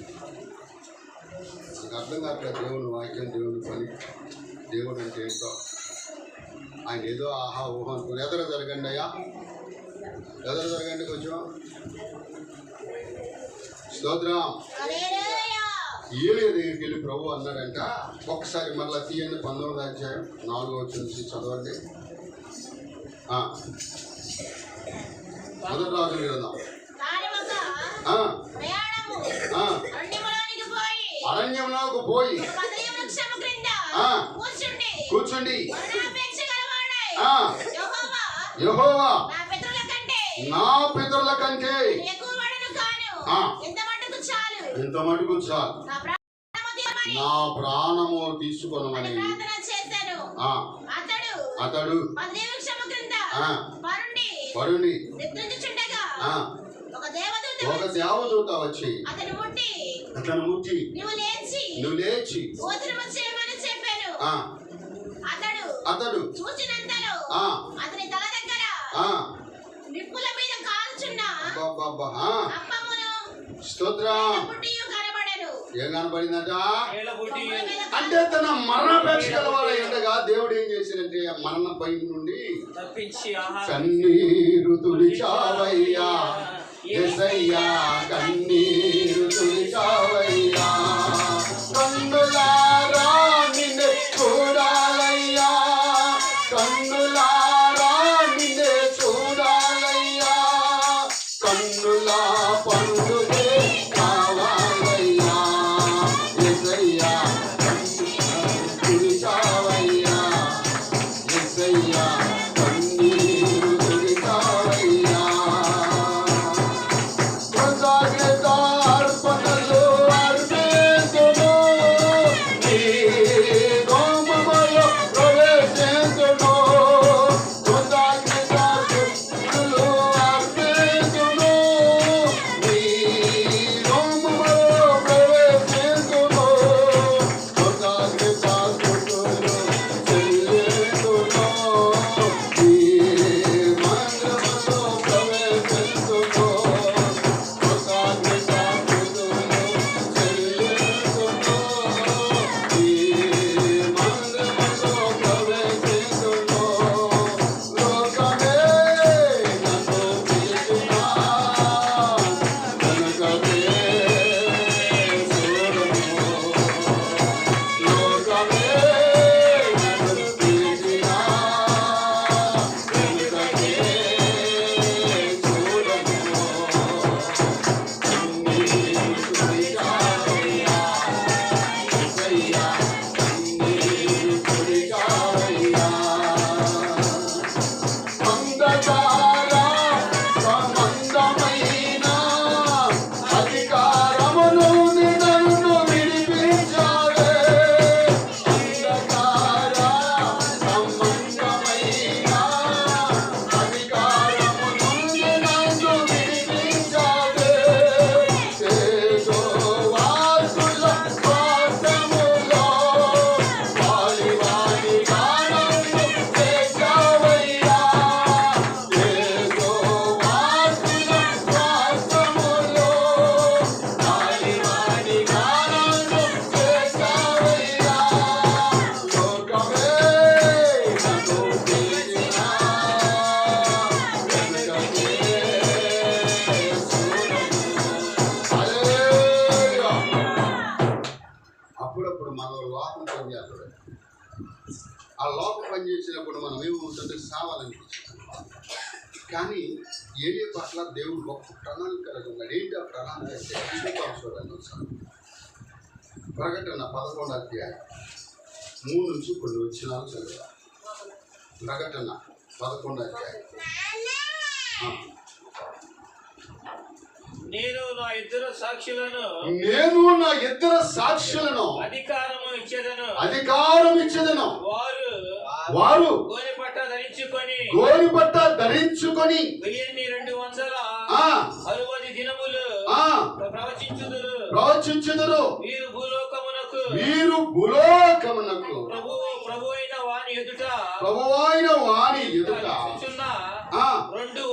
నాకు అర్థం కావట్లేదు దేవుని వాక్యం, దేవుని పని, దేవుడు అంటే ఏంటో. ఆయన ఏదో ఆహా ఊహ అనుకుని ఎదురు జరగండి అయ్యా, ఎదురు జరగండి కొంచెం. స్తోత్రం. ఏలియా దగ్గరికి వెళ్ళి ప్రభు అన్నాడంట. ఒక్కసారి మళ్ళీ తీయండి 19వ అధ్యాయం 4వ వచనం నుంచి చదవండి. మొదటి రాజుల గ్రంథం. అరణ్యంలోకి పోయి కూర్చుండి యెహోవా నా పితరుల కంటే ఇంత మటుకు చాలు, నా ప్రాణము తీసుకొనమని అతడు వరుణి ఒక దేవదూత వచ్చి అతను ముట్టి నువ్వు లేచి అతడు అతని తల దగ్గర నిప్పుల మీద కాల్చున్న స్తోత్రం. ఏం కనబడిందట అంటే తన మరణాపేక్ష గలవాడ ఎండగా దేవుడు ఏం చేశాడంటే మరణ పై నుండి కన్నీరు తుడిచావయ్యా యేసయ్యా, కన్నీరు తుడిచావయ్యా, కన్నులారా నిన్ను చూడాలయ్యా, కన్నులారా నిన్ను చూడాలయ్యా, కన్నులా పండుగే కావాలయ్యా యేసయ్యా, తుడిచావయ్యా యేసయ్యా, కన్నీరు తుడిచావయ్యా. చూస్తుంటే సావాలనిపించింది. కానీ ఏలియా పట్ల దేవుడు గొప్ప ప్రణాళిక కలిగి ఉన్నాడు. ఏంటి ఆ ప్రణాళిక అంటే చూడండి ఒకసారి. ప్రకటన 11వ అధ్యాయం 3 నుంచి కొన్ని వచనాలు చదివా. ప్రకటన 11వ అధ్యాయం. నేను నా ఇద్దరు సాక్షులను అధికారం ఇచ్చేదను. వారు గోనెపట్ట ధరించుకొని 1260 దినములు ప్రవచించుదురు. వీరు భూలోకమునకు ప్రభువైన వాని ఎదుట 2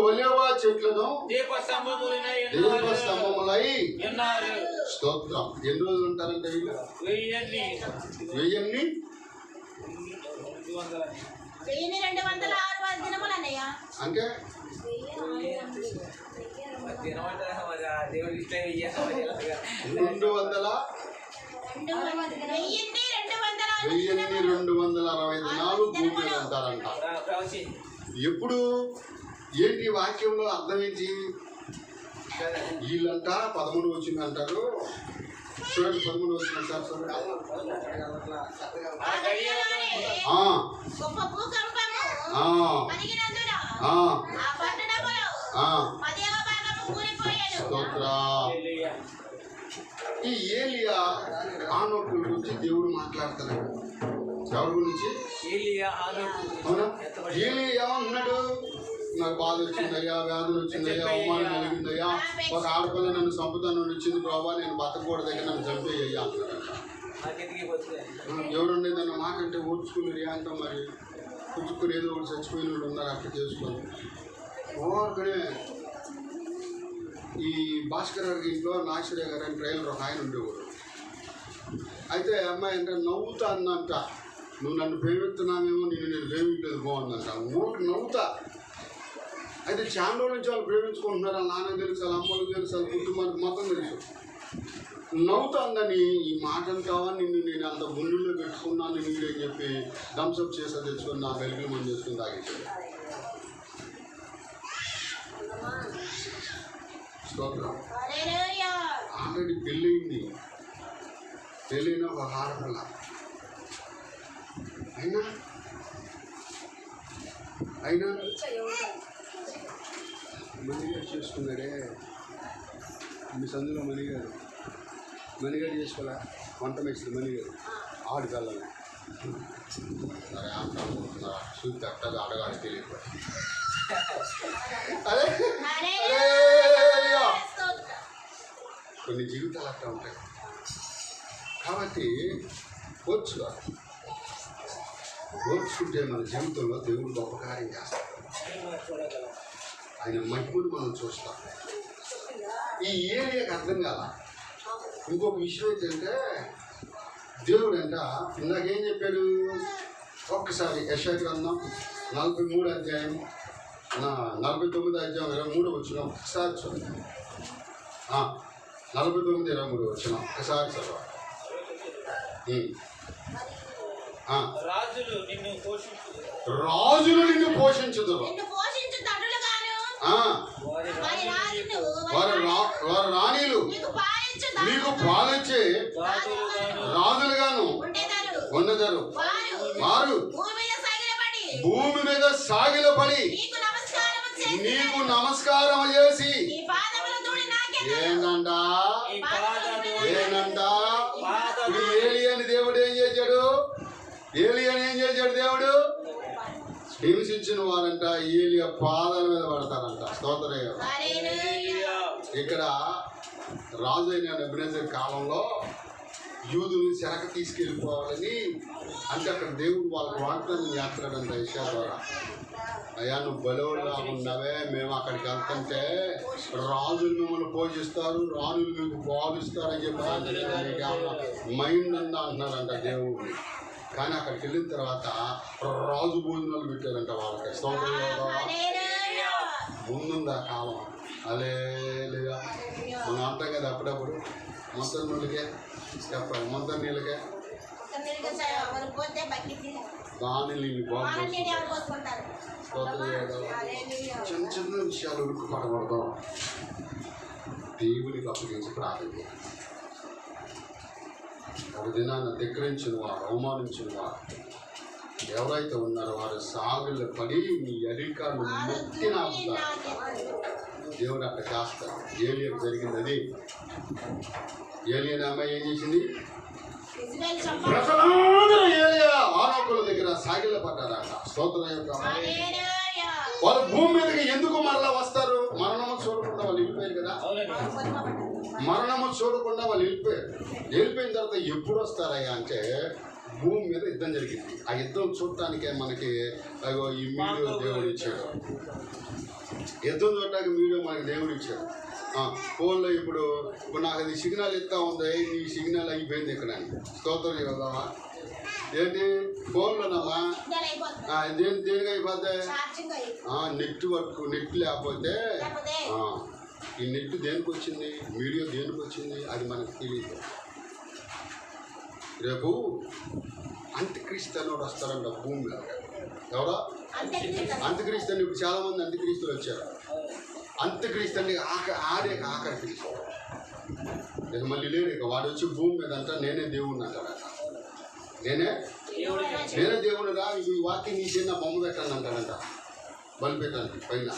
ఒలీవ చెట్లను దీపస్తంభములై స్తోత్రం. ఎన్ని రోజులు ఉంటారంటే వీళ్ళు? 1260 దినములు అన్నయ్య. అంటే 1260 దినాలు భూమి మీద ఉంటారంట. ఎప్పుడు ఏంటి వాక్యంలో అర్థం ఏంటి? వీళ్ళంట 13 వచ్చింది అంటారు. చూడండి 13 వచ్చింది అంటారు. ఈ ఏలియా ఆనోకు గురించి దేవుడు మాట్లాడుతున్నాడు. ఎవరి గురించి? అవునా? ఏలియా ఏమన్నాడు? నాకు బాధ వచ్చిందయ్యా, వ్యాధులు వచ్చిందయ్యా, అవమానం కలిగిందయ్యా, ఒక ఆడపిల్ల నన్ను చంపుతాను వచ్చింది ప్రభావ, నేను బతకూడదు దగ్గర నన్ను చంపేయ్యా అంటున్నాడు. ఎవరుండే దాన్ని మాకంటే ఓడ్చుకుని అంత మరి పుచ్చుకుని ఏదో ఒకటి చచ్చిపోయిన వాళ్ళు ఉన్నారు. అట్లా చేసుకొని ఓర్కనే ఈ భాస్కర్ గారికి ఇంట్లో నాగేశ్వర గారు అని ట్రైలర్ ఒక ఆయన ఉండేవాడు. అయితే అమ్మాయి అంటే నవ్వుతా అన్నంట, నువ్వు నన్ను ప్రేమిస్తున్నామేమో, నేను ప్రేమించలేదు బాగుందంట. ఊరికి నవ్వుతా. అయితే చాలా రోజుల నుంచి వాళ్ళు ప్రేమించుకుంటున్నారు. వాళ్ళ నాన్న తెలుసు, వాళ్ళ అమ్మలకు తెలుసు, వాళ్ళ కుటుంబానికి మొత్తం తెలుసు. నవ్వుతా ఉందని ఈ మాటలు కావాలి, నేను అంత గుండెల్లో పెట్టుకున్నాను నేను అని చెప్పి థమ్స్అప్ చేసా తెచ్చుకొని నా వెలుగులు మంది చేసుకుని తాగేసాడు. స్తోత్రం. ఆల్రెడీ పెళ్ళయింది, పెళ్ళైన ఒక ఆడపిల్ల అయినా మణిగారు చేసుకున్నాడే. మీ సందులో మణిగారు చేసుకోలే, వంట మేస్తుంది మణిగారు ఆడపిల్లని మరి అంటున్నారు. చూస్తే అట్టగా అడగాడికి వెళ్ళిపోయి కొన్ని జీవితాలు అట్లా ఉంటాయి. కాబట్టి ఓర్చుకుంటే మన జీవితంలో దేవుడు గొప్ప కార్యం చేస్తాడు. ఆయన మహిమను మనం చూస్తాం. ఈ ఏరియాకి అర్థం కాల. ఇంకొక విషయం ఏంటంటే దేవుడు అంట ఇందాకేం చెప్పాడు? ఒక్కసారి యెషయా గ్రంథం 43వ అధ్యాయం 49వ అధ్యాయం 23వ వచనం ఒకసారి చూడండి. 49-23 వచనం ఒకసారి చదవాలి. రాజులు నిన్ను పోషించుదురు, వారి రాణీలు నీకు పాలిచ్చే రాజులుగాను ఉండదరు. వారు భూమి మీద సాగిలపడి నీకు నమస్కారం చేసి ఏంటంట ఏలియని దేవుడు ఏం చేశాడు? దేవుడు హింసించిన వారంట ఏలియా పాదాల మీద పడతారంట. స్తోత్రయ్య. ఇక్కడ రాజు అయిన నెబుకద్నెజర్ కాలంలో యూదుల్ని చెరక తీసుకెళ్ళిపోవాలని అంటే అక్కడ దేవుడు వాళ్ళకి వాగ్దానం చేస్తాడంట యెషయా ద్వారా. అయ్యా నువ్వు బలవులా ఉన్నావే, మేము అక్కడికి వెళ్తుంటే రాజులు మిమ్మల్ని పోషిస్తారు, రాజులు మీకు బాధిస్తారని చెప్పి మైండ్ అందా అంటున్నారంట దేవుడిని. కానీ అక్కడికి వెళ్ళిన తర్వాత రాజు భోజనాలు పెట్టారంట వాళ్ళకి. ముందుంది ఆ కాలం. అదే లేదా మనం అంటాం కదా అప్పుడప్పుడు మొత్తం నీళ్ళకే చెప్పాలి, మొత్తం నీళ్ళకే దానిని బాగు వారంటీ ఎవరు పోసుకుంటారు? చిన్న చిన్న విషయాలు ఉరుకు పడకూడదు. దేవునికి అప్పగించి ప్రార్థన చేయాలి. ఒక దినాన్ని ధిక్కరించిన వారు, అవమానించిన వారు ఎవరైతే ఉన్నారో వారు సాగులు పడి మీ అధికారులు మొత్తి నాపుతారు. దేవుడు అక్కడ చేస్తారు. ఏలియాకు జరిగింది అది. ఏలియా అమ్మాయి ఏం చేసింది? ఇశ్రాయేలు చంప ప్రజలందరూ ఏలియా ఆరోకుల దగ్గర సాగిల పడ్డారట. స్తోత్రం యొక్క హల్లెలూయా. వాళ్ళు భూమి మీదకి ఎందుకు మరలా వస్తారు? మరణము చూడకుండా వాళ్ళు వెళ్ళిపోయారు కదా. మరణము చూడకుండా వాళ్ళు వెళ్ళిపోయిన తర్వాత ఎప్పుడు వస్తారయ్యా అంటే భూమి మీద యుద్ధం జరిగింది. ఆ యుద్ధం చూడటానికే మనకి అగో ఈ మీడియో దేవుడు ఇచ్చాడు. యుద్ధం చూడటానికి మీడియో మనకి దేవుడు ఇచ్చాడు. ఫోన్లో ఇప్పుడు నాకు అది సిగ్నల్ ఇస్తా ఉంది, నీ సిగ్నల్ అయిపోయింది ఇక్కడ. స్తోత్రం కదా. ఏంటి ఫోన్లోనమ్మా దేనికి అయిపోతాయి? నెట్ లేకపోతే ఈ నెట్ దేనికి వచ్చింది, వీడియో దేనికి వచ్చింది అది మనకు తెలియదు. రేపు అంత్యక్రీస్తు అనేవాడు వస్తారంట భూమి మీద. ఎవరో అంత్యక్రీస్తు అని ఇప్పుడు చాలామంది అంత్యక్రీస్తులు వచ్చారు. అంత్యక్రీస్తు అంటే ఆడే ఆఖరి క్రీస్తు. ఇక మళ్ళీ లేడు. ఇక వాడు వచ్చి భూమి మీద అంట నేనే దేవుడిని అంటాడట. నేనే దేవుడుగా ఈ వాక్యం తీసేది నా బొమ్మ పెట్టండి అంటాడంట. బలి పెట్టండి పైన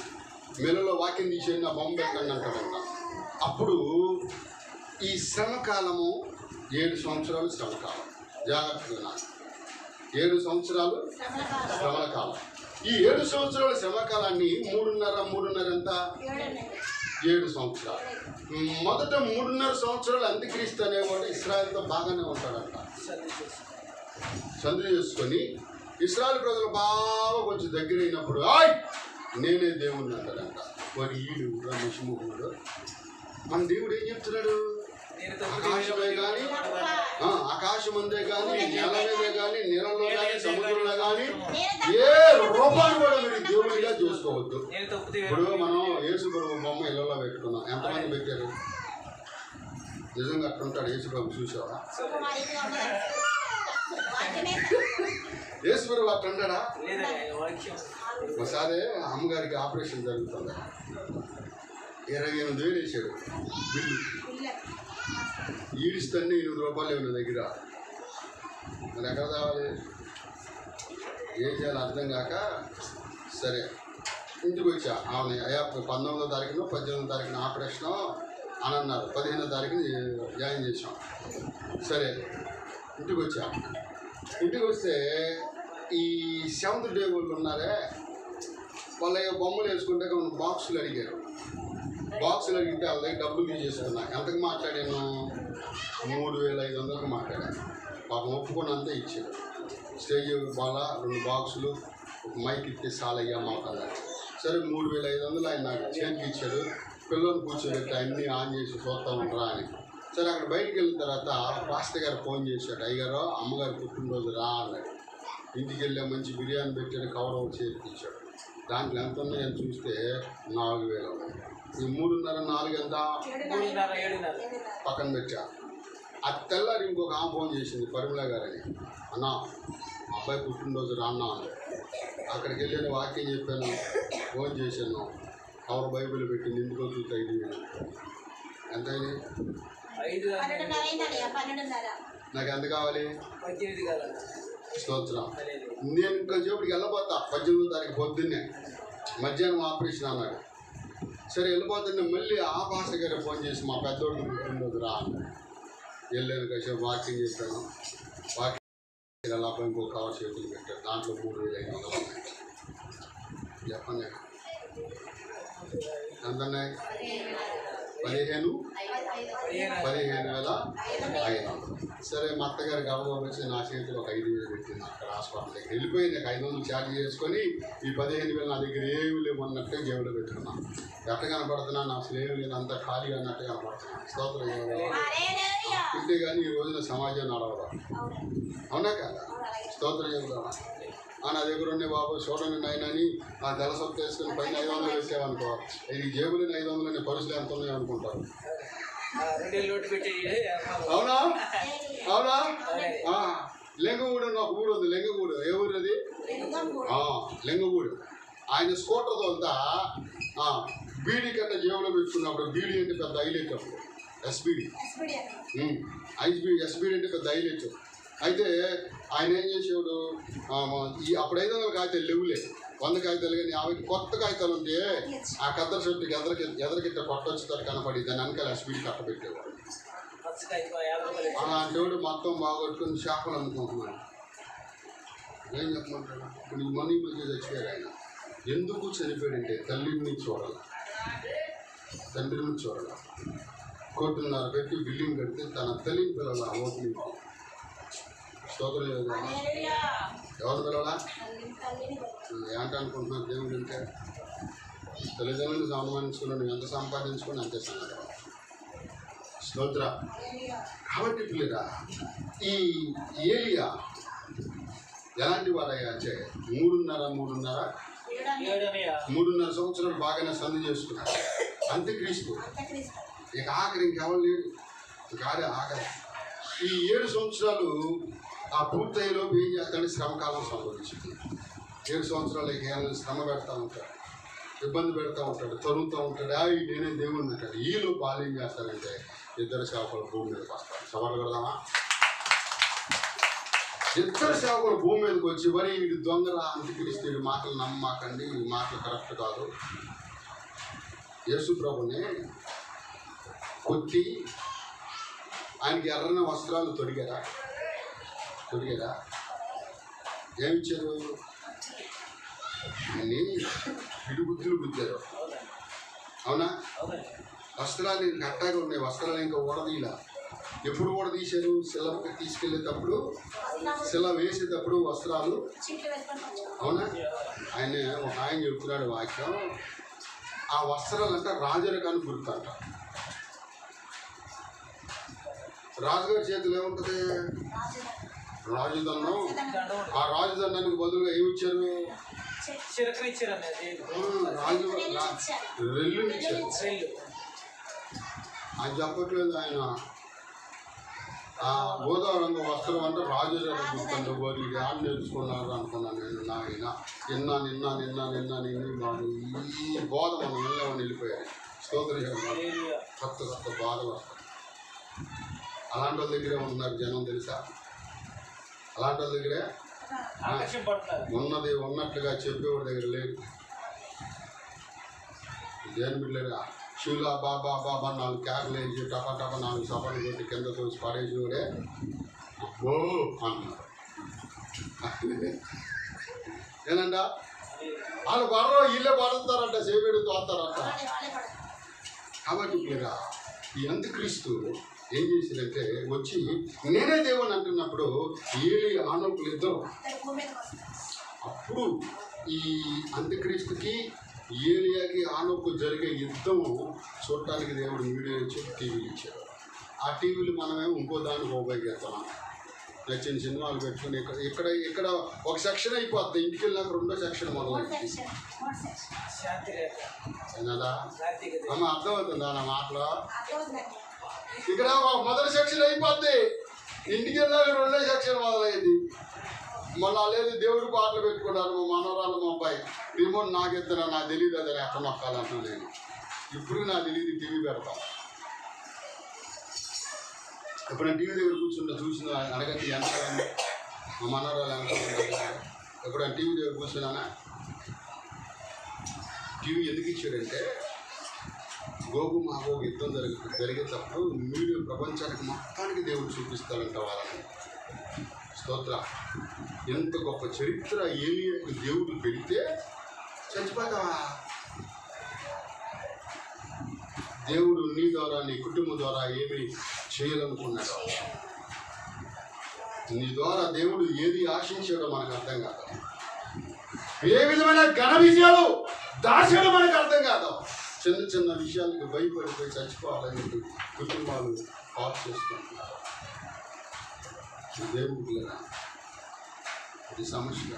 మెలలో వాక్యం తీసేది నా బొమ్మ పెట్టండి అంటాడంట. అప్పుడు ఈ శ్రమకాలము 7 సంవత్సరాలు శ్రమకాలం. జాగ్రత్తగా 7 సంవత్సరాలు శ్రమల కాలం. ఈ 7 సంవత్సరాల శ్రమకాలాన్ని 3.5 ఎంత 7 సంవత్సరాలు. మొదట 3.5 సంవత్సరాలు అంత్యక్రీస్తు అనేవాడు ఇశ్రాయేలుతో బాగానే ఉంటాడంట. సంధి చేసుకొని ఇశ్రాయేలు ప్రజలు బాగా కొంచెం దగ్గర అయినప్పుడు నేనే దేవుడిని అంటాడంట. వాడు ఈడు రమేష్ముఖుడు. మన దేవుడు ఏం చెప్తున్నాడు? ఆకాశమే కానీ ఆకాశం అందే కానీ నేల మీదే కానీ నీళ్ళలో కానీ సముద్రంలో కానీ ఏ రూపాన్ని కూడా మీరు దేవుడిగా చేసుకోవద్దు. ఇప్పుడు మనం యేసుప్రభు బొమ్మ ఇళ్ళలో పెట్టుకున్నాం. ఎంతమంది పెట్టారు? నిజంగా అట్లుంటాడు యేసుప్రభు. చూసావా? యేసుప్రభు అట్లుంటాడా? ఒకసారి అమ్మగారికి ఆపరేషన్ జరుగుతుంది. 28,000 వేసాడు బిల్లు. ఈడిస్తాన్ని 8 రూపాయలు ఉన్న దగ్గర. మరి ఎక్కడ కావాలి? ఏం చేయాలో అర్థం కాక సరే ఇంటికి వచ్చా. ఆమె అయ్యా 19వ తారీఖున 18వ తారీఖున ఆపరేషను అని అన్నారు. 15వ తారీఖున జాయిన్ చేసాం. సరే ఇంటికి వచ్చా. ఇంటికి వస్తే ఈ 7th డే వాళ్ళు ఉన్నారే, వాళ్ళ బొమ్మలు వేసుకుంటే బాక్సులు అడిగారు. బాక్సులు అడిగితే వాళ్ళ దగ్గర డబ్బులు తీసేసుకున్నా. ఎంతకు మాట్లాడాను? 3,500కి మాట్లాడాను. పాపం ఒప్పుకున్నంతే ఇచ్చాడు. స్టేజ్ బాల 2 బాక్సులు ఒక మైక్ ఇస్తే సాలయ్యా మాట్లాడారు. సరే 3,500 ఆయన నాకు చేతికి ఇచ్చాడు. పిల్లల్ని కూర్చోబెట్టి అన్నీ ఆన్ చేసి చూస్తూ ఉంటారా అని. సరే అక్కడ బయటికి వెళ్ళిన తర్వాత పాస్టర్ గారు ఫోన్ చేశాడు. అయ్యగారు అమ్మగారు పుట్టినరోజు రా అన్నాడు. ఇంటికి వెళ్ళే మంచి బిర్యానీ పెట్టాడు. కవర్ ఒకటి చేతికి ఇచ్చాడు. దాంట్లో ఎంత ఉన్నాయని చూస్తే 4,000 ఉన్నాయి. ఈ 3.5 4 ఎంత పక్కన పెట్టా. అది తెల్లారి ఇంకొక ఆమె ఫోన్ చేసింది, పరిమళ గారని. అన్నా అబ్బాయి పుట్టినరోజు రాన్నా అని. అక్కడికి వెళ్ళి వాక్యం చెప్పాను, ఫోన్ చేశాను. కవర్ బైబిల్ పెట్టింది. ఇంటికి చూస్తే 5,000. ఎంత అయింది? నాకు ఎంత కావాలి? స్తోత్రం. నేను ఇంకొంచెంసేపటికి వెళ్ళిపోతా. 18వ తారీఖు పొద్దున్నే మధ్యాహ్నం ఆపరేషన్ అన్నాడు. సరే వెళ్ళిపోతుంటే మళ్ళీ ఆ పాస్టర్ గారు ఫోన్ చేసి మా పెద్దోడికి పుట్టినరోజు రా అన్నాడు. వెళ్ళాను కాసేపు వాకింగ్ చేశాను. వాకింగ్ అలా ఇంకో కవర్ చేతులు పెట్టారు. దాంట్లో 3,500 ఉన్నాయి. చెప్పండి ఎంత ఉన్నాయి? 15,500. సరే మా అత్తగారికి అవగాహన వచ్చి నా చేతిలో ఒక 5,000 పెట్టింది. అక్కడ హాస్పిటల్ దగ్గర వెళ్ళిపోయి నాకు 500 ఛార్జ్ చేసుకొని ఈ 15,000 నా దగ్గర ఏమి లేవు అన్నట్టే జేబులో పెట్టుకున్నాను. ఎట్ట కనపడుతున్నాను? అసలు ఏమి లేదు, అంతా ఖాళీగా అన్నట్టు కనపడుతున్నాను. స్తోత్రం. ఇంతే కానీ ఈ రోజున సమాజం నడవడం. అవునా కదా? స్తోత్రం చెబుతావా? నా దగ్గర ఉండే బాబు చూడండి నాయనని నా తెల్ల సొత్తు వేసుకుని పైన 500 వేసావనుకో, ఇది జేబులని 500 పరుసులు ఎంత ఉన్నాయో అనుకుంటారు. అవునా? అవునా? లింగగూడు అని ఒక ఊరు ఉంది. లింగగూడు ఏ ఊరు అది? లింగగూడు. ఆయన స్కూటర్ తోలుతా బీడీ కట్ట జేబులో పెట్టుకున్నప్పుడు, బీడీ అంటే పెద్ద హైలైట్ అప్పుడు, ఎస్బీడీ ఎస్బీడీ అంటే పెద్ద హైలైట్. అయితే ఆయన ఏం చేసేవాడు, అప్పుడు 500 కాగితాలు లేవులే, 100 కాగితాలు కానీ 50 కొత్త కాగితాలు ఉంటే ఆ కద్దర చెట్టుకి ఎదరకిట్ట కొట్టొచ్చుతారు కనపడి దాన్ని వెనకాల ఎస్బీడీ కట్ట పెట్టేవాడు. అలాంటి వాడు మొత్తం బాగొట్టుకుని చేపలు అనుకుంటున్నాడు. ఏం చెప్పమంటాడు? ఇప్పుడు మనీ మధ్య చచ్చిపోయారు ఆయన. ఎందుకు చనిపోయాడంటే తల్లిని చూడాలి, తండ్రిని చూడాలి. 1.5 పెట్టి బిల్డింగ్ కడితే తన తల్లిని పిల్లల ఓపెనింగ్ స్తోత్రం ఎవరు పిల్లలా ఏంట అనుకుంటున్నారు? దేవుడు అంటే తల్లిదండ్రులను సంపాదించుకున్నాడు, ఎంత సంపాదించుకుని అంతే సంగతి. స్తోత్ర. కాబట్టి పిల్లరా, ఈ ఏలియా ఎలాంటి వాడయ్యా అంటే 3.5 సంవత్సరాలు బాగానే సంధి చేసుకున్నాడు. అంత్యక్రీస్తు ఇక ఆఖరి ఇంకెవరు లేడు, కాదే ఆఖరి. ఈ 7 సంవత్సరాలు ఆ పూర్తయ్యేలోపు ఏం చేస్తాడంటే శ్రమకాలం సంభవించింది. 7 సంవత్సరాలు ఇక శ్రమ పెడతా ఉంటాడు, ఇబ్బంది పెడతా ఉంటాడు, తరుగుతూ ఉంటాడు. నేనే దేవుడిని అంటాడు. ఈలో పాలు ఏం చేస్తారంటే 2 సేవకులు భూమి మీదకి వస్తారు. సవాళ్ళు పెడదామా? 2 సేవకులు భూమి మీదకి వచ్చి, మరి వీడి దొంగరా, అంత్యక్రీస్తు, వీడి మాటలు నమ్మకండి, ఈ మాటలు కరెక్ట్ కాదు, యేసు ప్రభుని కొట్టి ఆయనకి ఎర్రన వస్త్రాలు తొడిగారా? ఏమిచ్చారు? ఆయన్ని పిడుగుద్దులు గుద్దారు. అవునా? వస్త్రాలు ఇంకా అట్టాగా ఉన్నాయి. వస్త్రాలు ఇంకా ఊడదీలా. ఎప్పుడు ఊడదీశారు? శిలకి తీసుకెళ్ళేటప్పుడు, శిల వేసేటప్పుడు వస్త్రాలు. అవునా? ఆయన చెప్తున్నాడు వాక్యం, ఆ వస్త్రాలు అంటే రాజరకానికి గుర్తంట. రాజుగారి చేతులు ఏముంటుంది? రాజుదండం. ఆ రాజుదండానికి బదులుగా ఏమిచ్చారు? రెల్లునిచ్చారు. ఆయన చెప్పట్లేదు. ఆయన ఆ గోదావరి రంగు వస్త్రం అంటే రాజు గుర్తండి. వారు ఆడ నేర్చుకున్నారు అనుకున్నాను నేను. ఈ బోధ మనం వెళ్ళమని వెళ్ళిపోయారు. స్తోత్రం. కొత్త బాధ వస్తుంది. అలాంటి వాళ్ళ దగ్గరే ఉన్నారు జనం, తెలుసా? అలాంటి వాళ్ళ దగ్గరే ఉన్నది ఉన్నట్లుగా చెప్పేవాడి దగ్గర లేదు. దేని బిడ్డలేరా? షూలా బాబా 4 క్యాబ్లు వేసి టపా 4 సపాలు కొట్టి కింద తోసి పడేసినోడే అబ్బో అంటున్నారు. ఏనంట వాళ్ళు పడరు, వీళ్ళే పడుతారంట, సేవేడు తోస్తారంట. కాబట్టి మీరా ఈ అంత్యక్రీస్తు ఏం చేశారంటే వచ్చి నేనే దేవుని అంటున్నప్పుడు ఏలి ఆనోకులు ఇద్దరు. అప్పుడు ఈ అంత్యక్రీస్తుకి ఏలియాకి ఆనోకు జరిగే యుద్ధం చూడటానికి దేవుడు మీడియా ఇచ్చి టీవీలు ఇచ్చాడు. ఆ టీవీలు మనమేమో ఇంకో దానికి ఉపయోగిస్తున్నాం. నచ్చిన సినిమాలు పెట్టుకుని ఇక్కడ ఒక సెక్షన్ అయిపోద్ది. ఇంటికి వెళ్ళినాక 2వ సెక్షన్ మొదలైంది. అమ్మ అర్థమవుతుందా నా మాటలో? ఇక్కడ మొదటి సెక్షన్ అయిపోద్ది, ఇంటికి వెళ్ళాక 2వ సెక్షన్ మొదలైంది. మొన్న లేదు దేవుడు పాటలు పెట్టుకున్నారు. మా మనవరాలు మా అబ్బాయి రిమోట్ నాకు ఇద్దరు, నాకు తెలియదు అదని ఎక్కడ నొక్కాలంటూ నేను ఇప్పుడు నాకు తెలియదు. టీవీ పెడతాం. ఎప్పుడైనా టీవీ దగ్గర కూర్చుంటే చూసిన అడగట్టి ఎంత మా మనవరాలు ఎంత ఎప్పుడైనా టీవీ దగ్గర కూర్చున్నానా? టీవీ ఎందుకు ఇచ్చాడంటే గోగు మాగోగు యుద్ధం జరిగేటప్పుడు మీడియా ప్రపంచానికి మొత్తానికి దేవుడు చూపిస్తాడంట వాళ్ళని. స్తోత్ర. ఎంత గొప్ప చరిత్ర ఏలియాకు దేవుడు పెడితే చచ్చిపోతావా? దేవుడు నీ ద్వారా నీ కుటుంబం ద్వారా ఏమి చేయాలనుకున్నాడు? నీ ద్వారా దేవుడు ఏది ఆశించాడో మనకు అర్థం కాదు. ఏ విధమైన ఘన విజయాలు దాచాడో మనకు అర్థం కాదు. చిన్న విషయాలకు భయపడిపోయి చచ్చిపోవాలని కుటుంబాలు పాటు చేసుకుంటున్నారు. దేవుడికి లేదా ఇది సమస్య.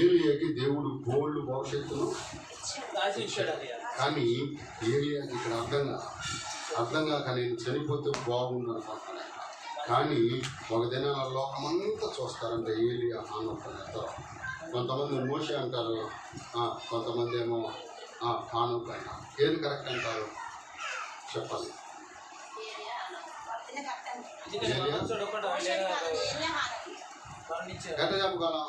ఏలియాకి దేవుడు బోల్డ్ భవిష్యత్తును కానీ ఏలియాకి ఇక్కడ అర్థం కాక నేను చనిపోతే బాగుండు అనుకుంటున్నాను. కానీ ఒక దినాల లోకమంతా చూస్తారంటే ఏలియా హానోకు ఇద్దరు. కొంతమంది మోషే అంటారు, కొంతమంది ఏమో హానోకు అంటారు. ఏది కరెక్ట్ అంటారు చెప్పాలి. ఎందుకంటే మనసుడు ఒకటి ఎట్లా చెప్పగలం?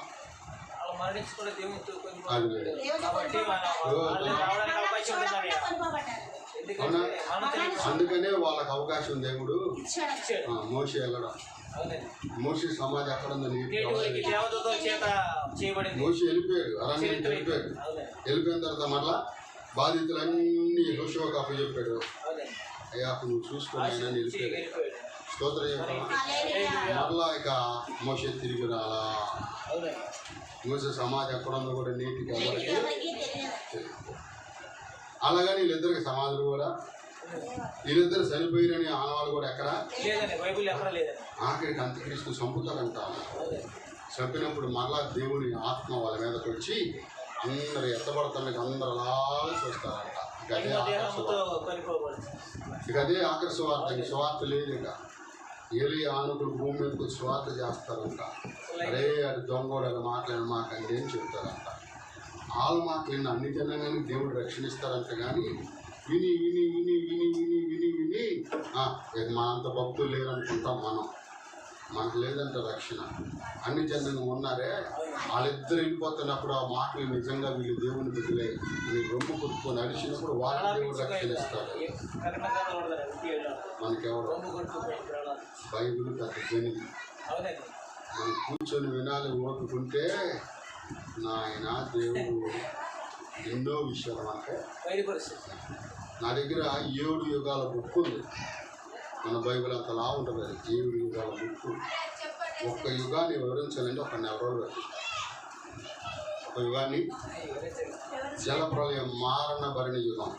మరణించి కూడా దేవునితో కొంచెం అది వేరే. కాబట్టి వాళ్ళు రావడానికి అవకాశం ఉంటుందని. అవునా? ఎందుకంటే మనం అందుకనే వాళ్ళకి అవకాశం దేవుడు ఇచ్చాడు. మోషే వెళ్ళడం. అవునండి. మోషే సమాధి ఎక్కడ ఉందని నేటి వరకు దేవదూతల చేత చేయబడింది. మోషే వెళ్ళిపోయాడు, అరణ్యానికి వెళ్ళిపోయాడు. అవునండి. వెళ్ళిపోయిన తర్వాత మళ్ళా బాధితులన్నీ యెహోషువకు అప్పచెప్పాడు. అవునండి. అయ్యా నువ్వు చూసుకుని ఆయన వెళ్ళిపోయాడు. వెళ్ళిపోయాడు. స్తోత్రం చెప్పాలా? మళ్ళా ఇక మోషే తిరిగి రాలా. అవునండి. మోసే సమాధి ఎక్కడ ఉందో కూడా నీటికి ఎవరికి తెలియదు. అలాగని వీళ్ళిద్దరికి సమాధులు కూడా, వీళ్ళిద్దరు చనిపోయిరని ఆనవాళ్ళు కూడా ఎక్కడ లేదండి, బైబిల్ ఎక్కడ లేదండి. ఆఖరికి అంత్యక్రీస్తు చంపుతారంట. చంపినప్పుడు మళ్ళా దేవుని ఆత్మ వాళ్ళ మీదకి వచ్చి అందరు ఎత్తబడతానికి అందరు అలాగే చూస్తారంట. ఇక అదే దేహంతో కొనిపోబడింది. ఇక అదే ఆఖరి సువార్త. ఇంక సువార్త లేదు. ఇక ఏలి ఆనుకులు భూమి మీదకి సువార్త చేస్తారంట. అరే అది దొంగోడు అది మాట్లాడిన మాకండి అని చెప్తారంట. వాళ్ళ మాట్లాడిన అన్ని జనాన్ని దేవుడు రక్షణిస్తారంట. కానీ విని విని విని విని విని విని విని ఇక మనంత భక్తులు లేరనుకుంటాం మనం. మనకు లేదంట రక్షణ. అన్ని జనాలు ఉన్నారే, వాళ్ళిద్దరు వెళ్ళిపోతున్నప్పుడు ఆ మాటలు నిజంగా వీళ్ళు దేవుని బిడ్డలే అని రొమ్ము కొట్టుకొని నడిచినప్పుడు వాళ్ళ దేవుడు రక్షణిస్తాడు. మనకెవరు? బైబిల్ పెద్ద జనిది. మనం కూర్చొని వినాలి ఓపుకుంటే నాయన దేవుడు ఎన్నో విషయాలు అంటే. నా దగ్గర 7 యుగాల బుక్ ఉంది. మన బైబిల్ అంతలా ఉంటుంది. అది 7 యుగాల బుక్. ఒక్క యుగాన్ని వివరించాలంటే ఒక నెల రోజులు. ఒక యుగాన్ని జలప్రలయం మారణ భరణ యుగం,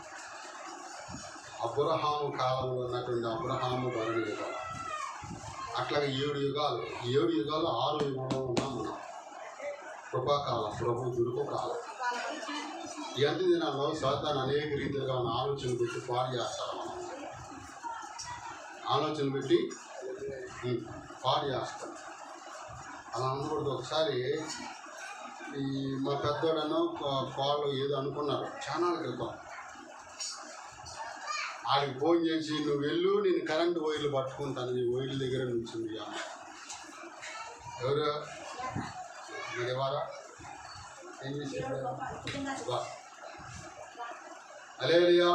అబ్రహాము కాలంలో ఉన్నటువంటి అబ్రహాము భరణ యుగం, అట్లాగే 7 యుగాలు. 7 యుగాలు 6 యుగంలో ఉన్నాం మనం. కృపాకాలం, ప్రభు దురుపు కాలం. ఈ అంత్య దినాల్లో సాతాను అనేక రీతిగా మన ఆలోచనలు పెట్టి పాడు చేస్తారు. మనం ఆలోచనలు పెట్టి పాడు చేస్తాం. అలా అనకూడదు. ఒకసారి ఈ మా పెద్దోడనో వాళ్ళు ఏదో అనుకున్నారు చాలా క్రితం. ఆడికి ఫోన్ చేసి నువ్వు వెళ్ళు, నేను కరెంటు వైర్లు పట్టుకుంటాను, నీ వైర్ల దగ్గర నుంచింది అమ్మ. ఎవరు మీరు ఇవ్వాలా? ఏం చేసింది? హల్లెలూయా.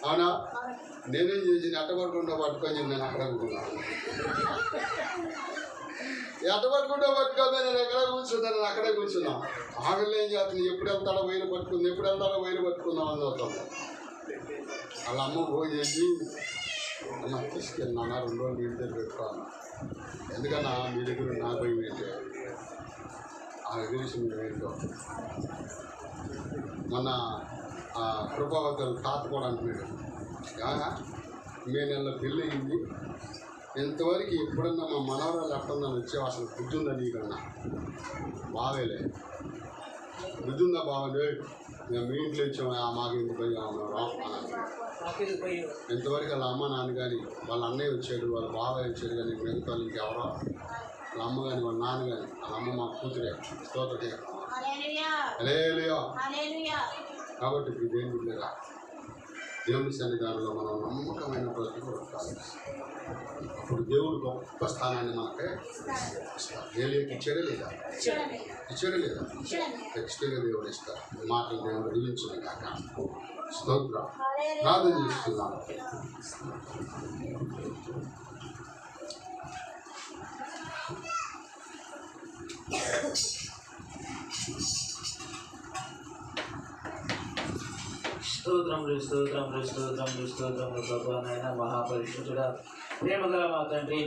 అవునా? నేనేం చేసి అట్టపడకుండా పట్టుకొని నేను అక్కడ కూర్చున్నాను. ఎట్టపడకుండా పట్టుకొని నేను ఎక్కడ కూర్చున్నాను, నేను అక్కడే కూర్చున్నాను. ఆగలు ఏం చేస్తుంది, ఎప్పుడు వెళ్తాడో వైరు పట్టుకుంది, ఎప్పుడు వెళ్తాడో వైరు పట్టుకుందాం అని చూస్తాం. వాళ్ళ అమ్మ ఫోన్ చేసి అన్న తీసుకెళ్ళినా 2 రోజులు మీ దగ్గర పెట్టుకోవాలి. ఎందుకన్నా మీ దగ్గర నా భయం ఏంటి ఆ తెలిసి మేము ఏంటో. మొన్న కృపావతులు తాత కూడా అంటున్నాడు, మే నెలలో పెళ్ళి అయింది, ఇంతవరకు ఎప్పుడన్నా మా మనవరాలు ఎప్పుడన్నా వచ్చావు, అసలు బుద్ధి ఉందా నీకన్నా? బావేలే బుద్ధి ఉందా? బావలే మేము మీ ఇంట్లో వచ్చాము, మాకు ఇంటి పోయి ఇంతవరకు వాళ్ళ అమ్మ నాన్న కానీ వాళ్ళ అన్నయ్య వచ్చాడు, వాళ్ళ బాబాయ్ వచ్చాడు, కానీ మిగతా వాళ్ళు ఇంకెవరో వాళ్ళ అమ్మ కానీ వాళ్ళ నాన్న కానీ వాళ్ళ అమ్మ మా కూతురే. స్తోత్రం. హల్లెలూయా. కాబట్టి ఇప్పుడు దేవుని బిడ్డగా దేవుని సన్నిధానంలో మనం నమ్మకమైన బ్రతుకు బ్రతకాలి. అప్పుడు దేవుడు గొప్ప స్థానాన్ని మనకే ఇస్తాడు. ఏలియాకి ఇచ్చాడే లేదా? ఇచ్చాడే లేదా? ఖచ్చితంగా దేవుడు ఇస్తారు. మాటలు దేవుడు దీవించును కాక. స్తోత్రం. ప్రార్థన చేస్తున్నాను. స్తోత్రములు స్తోత్రములు స్తోత్రములు స్తోత్రములు ప్రభు నాయన మహాపరిశుద్ధుడా, ప్రేమగల మా తండ్రి.